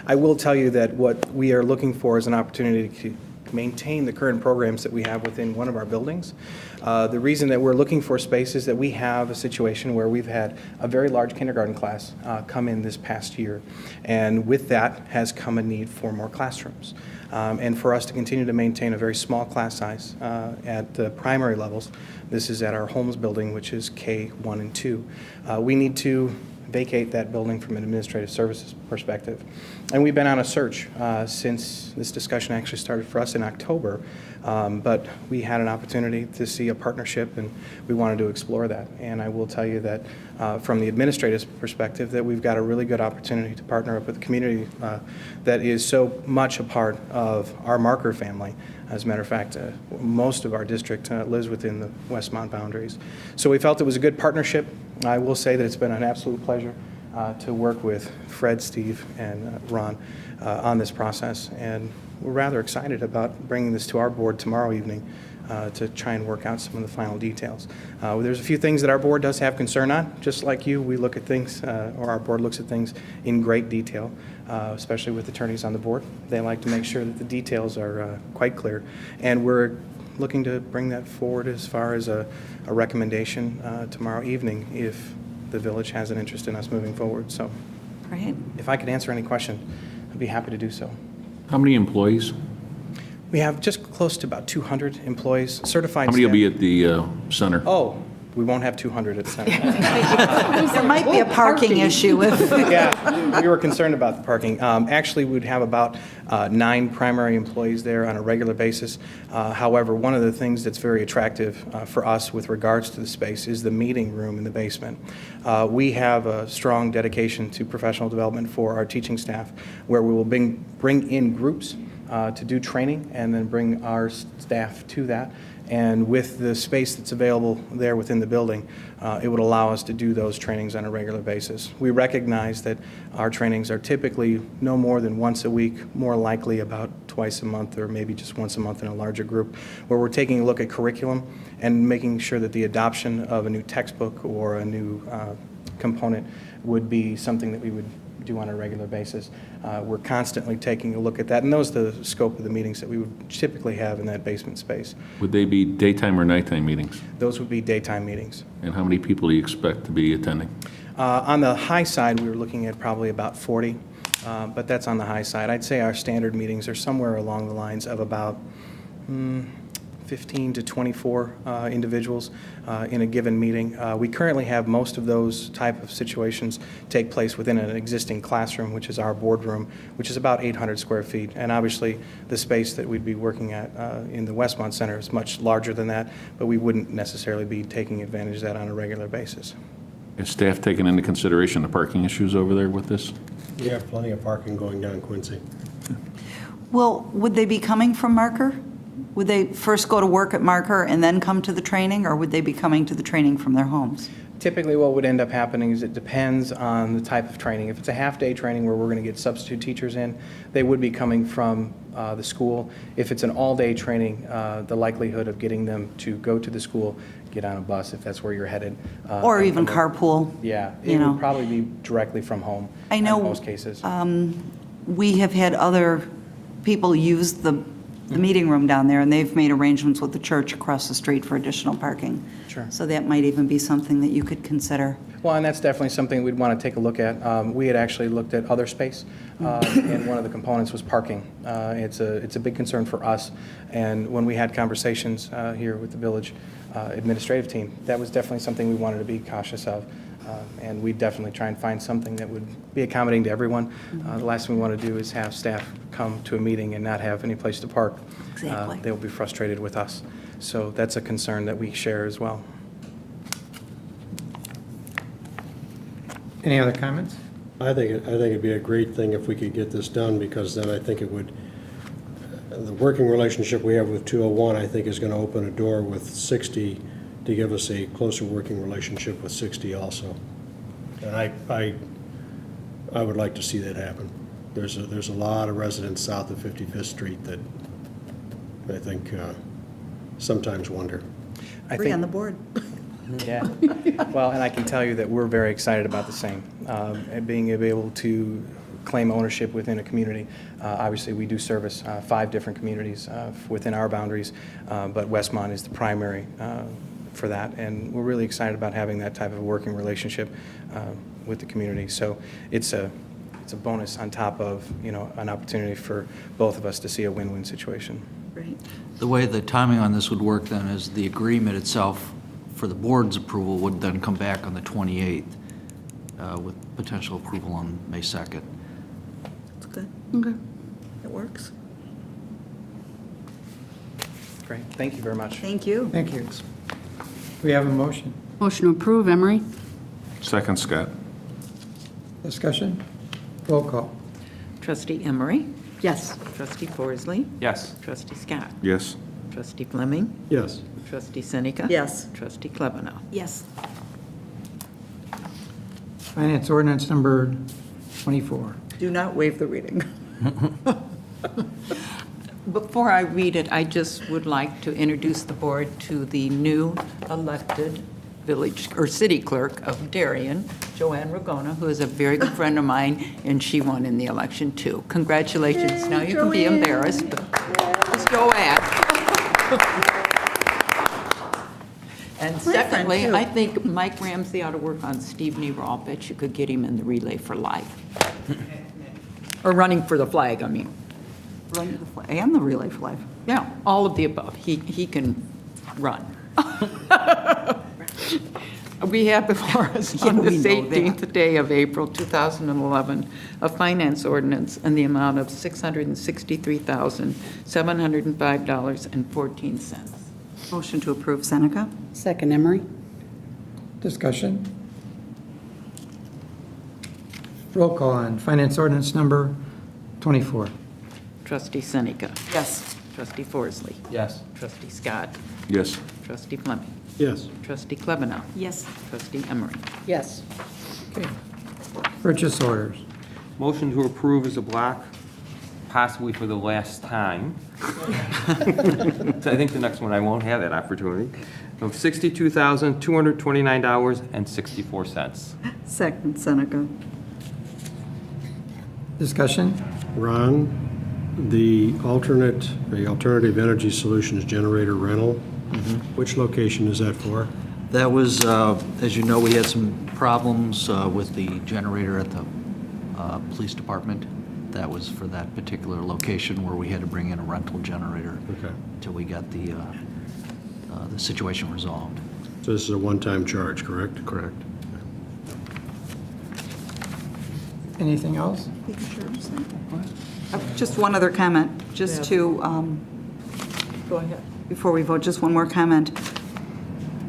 Speaker 19: I will tell you that what we are looking for is an opportunity to maintain the current programs that we have within one of our buildings. The reason that we're looking for space is that we have a situation where we've had a very large kindergarten class come in this past year, and with that has come a need for more classrooms. And for us to continue to maintain a very small class size at the primary levels, this is at our Holmes building, which is K1 and 2. We need to vacate that building from an administrative services perspective. And we've been on a search since this discussion actually started for us in October, but we had an opportunity to see a partnership and we wanted to explore that. And I will tell you that from the administrative perspective that we've got a really good opportunity to partner up with a community that is so much a part of our Marker family. As a matter of fact, most of our district lives within the Westmont boundaries. So we felt it was a good partnership. I will say that it's been an absolute pleasure to work with Fred, Steve, and Ron on this process. And we're rather excited about bringing this to our board tomorrow evening to try and work out some of the final details. There's a few things that our board does have concern on. Just like you, we look at things, or our board looks at things in great detail, especially with attorneys on the board. They like to make sure that the details are quite clear. And we're looking to bring that forward as far as a recommendation tomorrow evening if the village has an interest in us moving forward. So
Speaker 3: Great.
Speaker 19: If I could answer any question, I'd be happy to do so.
Speaker 13: How many employees?
Speaker 19: We have just close to about 200 employees, certified
Speaker 13: How many will
Speaker 19: staff.
Speaker 13: be at the center?
Speaker 19: Oh, we won't have 200 at the center.
Speaker 3: There might be a parking issue if.
Speaker 19: Yeah, we were concerned about the parking. Actually, we'd have about 9 primary employees there on a regular basis. However, one of the things that's very attractive for us with regards to the space is the meeting room in the basement. We have a strong dedication to professional development for our teaching staff, where we will bring in groups to do training and then bring our staff to that. And with the space that's available there within the building, it would allow us to do those trainings on a regular basis. We recognize that our trainings are typically no more than once a week, more likely about twice a month or maybe just once a month in a larger group, where we're taking a look at curriculum and making sure that the adoption of a new textbook or a new component would be something that we would do on a regular basis. We're constantly taking a look at that, and those are the scope of the meetings that we would typically have in that basement space.
Speaker 13: Would they be daytime or nighttime meetings?
Speaker 19: Those would be daytime meetings.
Speaker 13: And how many people do you expect to be attending?
Speaker 19: On the high side, we were looking at probably about 40, but that's on the high side. I'd say our standard meetings are somewhere along the lines of about 15 to 24 individuals in a given meeting. We currently have most of those type of situations take place within an existing classroom, which is our boardroom, which is about 800 square feet. And obviously, the space that we'd be working at in the Westmont Center is much larger than that, but we wouldn't necessarily be taking advantage of that on a regular basis.
Speaker 13: Is staff taking into consideration the parking issues over there with this?
Speaker 12: We have plenty of parking going down Quincy.
Speaker 3: Well, would they be coming from Marker? Would they first go to work at Marker and then come to the training, or would they be coming to the training from their homes?
Speaker 19: Typically, what would end up happening is it depends on the type of training. If it's a half-day training where we're going to get substitute teachers in, they would be coming from the school. If it's an all-day training, the likelihood of getting them to go to the school, get on a bus if that's where you're headed.
Speaker 3: Or even carpool.
Speaker 19: Yeah,
Speaker 3: you
Speaker 19: it
Speaker 3: know.
Speaker 19: would probably be directly from home
Speaker 3: I know
Speaker 19: in most cases.
Speaker 3: We have had other people use the meeting room down there, and they've made arrangements with the church across the street for additional parking.
Speaker 19: Sure.
Speaker 3: So that might even be something that you could consider.
Speaker 19: Well, and that's definitely something we'd want to take a look at. We had actually looked at other space, and one of the components was parking. It's a big concern for us, and when we had conversations here with the village administrative team, that was definitely something we wanted to be cautious of. And we definitely try and find something that would be accommodating to everyone. The last thing we want to do is have staff come to a meeting and not have any place to park.
Speaker 3: Exactly.
Speaker 19: They'll be frustrated with us. So that's a concern that we share as well.
Speaker 1: Any other comments?
Speaker 12: I think it'd be a great thing if we could get this done, because then I think it would, the working relationship we have with 201, I think, is going to open a door with 60 to give us a closer working relationship with 60 also. And I would like to see that happen. There's a lot of residents south of 55th Street that I think sometimes wonder.
Speaker 3: Agree on the board.
Speaker 19: Yeah. Well, and I can tell you that we're very excited about the same, and being able to claim ownership within a community. Obviously, we do service 5 different communities within our boundaries, but Westmont is the primary for that, and we're really excited about having that type of working relationship with the community. So it's a bonus on top of, you know, an opportunity for both of us to see a win-win situation.
Speaker 3: Right.
Speaker 11: The way the timing on this would work then is the agreement itself for the board's approval would then come back on the 28th with potential approval on May 2nd.
Speaker 3: That's good. Okay. It works.
Speaker 19: Great. Thank you very much.
Speaker 3: Thank you.
Speaker 1: Thank you. We have a motion.
Speaker 9: Motion to approve, Emery?
Speaker 13: Second, Scott.
Speaker 1: Discussion? Roll call.
Speaker 2: Trustee Emery?
Speaker 9: Yes.
Speaker 2: Trustee Forsley?
Speaker 5: Yes.
Speaker 2: Trustee Scott?
Speaker 13: Yes.
Speaker 2: Trustee Fleming?
Speaker 12: Yes.
Speaker 2: Trustee Seneca?
Speaker 3: Yes.
Speaker 2: Trustee Klebanow?
Speaker 16: Yes.
Speaker 1: Finance ordinance number 24.
Speaker 2: Do not waive the reading. Before I read it, I just would like to introduce the board to the new elected village or city clerk of Darien, Joanne Ragona, who is a very good friend of mine, and she won in the election too. Congratulations.
Speaker 16: Yay,
Speaker 2: now you can be
Speaker 16: Joanne.
Speaker 2: embarrassed, but it's Joanne. And secondly,
Speaker 16: too.
Speaker 2: I think Mike Ramsey ought to work on Steve Nero. I'll bet you could get him in the Relay for Life. Or running for the flag, I mean.
Speaker 3: Run the flag and the Relay for Life.
Speaker 2: Yeah, all of the above. He can run. We have before us on
Speaker 3: Yeah, we
Speaker 2: this
Speaker 3: know
Speaker 2: 18th day of April 2011, a finance ordinance in the amount of $663,705.14.
Speaker 3: Motion to approve, Seneca?
Speaker 9: Second, Emery?
Speaker 1: Discussion? Roll call on finance ordinance number 24.
Speaker 2: Trustee Seneca.
Speaker 3: Yes.
Speaker 2: Trustee Forsley.
Speaker 5: Yes.
Speaker 2: Trustee Scott.
Speaker 13: Yes.
Speaker 2: Trustee Fleming.
Speaker 12: Yes.
Speaker 2: Trustee Klebanow.
Speaker 16: Yes.
Speaker 2: Trustee Emery.
Speaker 9: Yes.
Speaker 1: Okay. Purchase orders.
Speaker 5: Motion to approve is a block, possibly for the last time. So I think the next one I won't have that opportunity. Of $62,229.64.
Speaker 3: Second, Seneca.
Speaker 1: Discussion?
Speaker 12: Ron, the alternative energy solutions generator rental, which location is that for?
Speaker 11: That was, as you know, we had some problems with the generator at the police department. That was for that particular location where we had to bring in a rental generator
Speaker 12: Okay.
Speaker 11: until we got the the situation resolved.
Speaker 12: So this is a one-time charge, correct?
Speaker 11: Correct.
Speaker 1: Anything else?
Speaker 3: Just one other comment, just to,
Speaker 2: Go ahead.
Speaker 3: before we vote, just one more comment.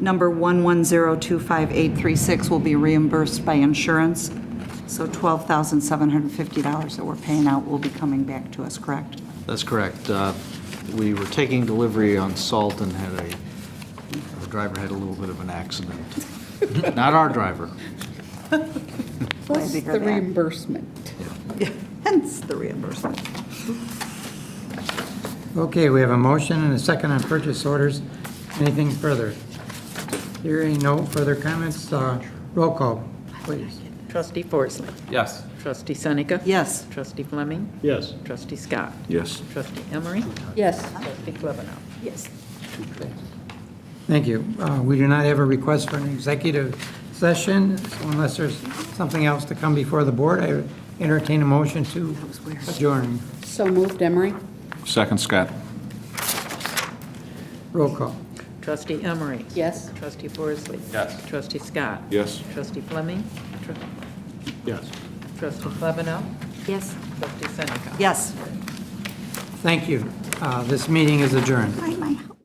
Speaker 3: Number 110258836 will be reimbursed by insurance, so $12,750 that we're paying out will be coming back to us, correct?
Speaker 11: That's correct. We were taking delivery on salt and the driver had a little bit of an accident. Not our driver.
Speaker 3: Glad to hear that.
Speaker 9: reimbursement.
Speaker 3: Yeah, hence the reimbursement.
Speaker 1: Okay, we have a motion and a second on purchase orders. Anything further? Hearing no further comments, roll call, please.
Speaker 2: Trustee Forsley.
Speaker 5: Yes.
Speaker 2: Trustee Seneca.
Speaker 3: Yes.
Speaker 2: Trustee Fleming.
Speaker 12: Yes.
Speaker 2: Trustee Scott.
Speaker 13: Yes.
Speaker 2: Trustee Emery.
Speaker 9: Yes.
Speaker 2: Trustee Klebanow.
Speaker 9: Yes.
Speaker 1: Thank you. We do not have a request for an executive session, so unless there's something else to come before the board, I entertain a motion to adjourn.
Speaker 9: So moved, Emery?
Speaker 13: Second, Scott.
Speaker 1: Roll call.
Speaker 2: Trustee Emery.
Speaker 9: Yes.
Speaker 2: Trustee Forsley.
Speaker 5: Yes.
Speaker 2: Trustee Scott.
Speaker 13: Yes.
Speaker 2: Trustee Fleming.
Speaker 12: Yes.
Speaker 2: Trustee Klebanow.
Speaker 16: Yes.
Speaker 2: Trustee Seneca.
Speaker 3: Yes.
Speaker 1: Thank you. This meeting is adjourned.
Speaker 3: Hi, my house.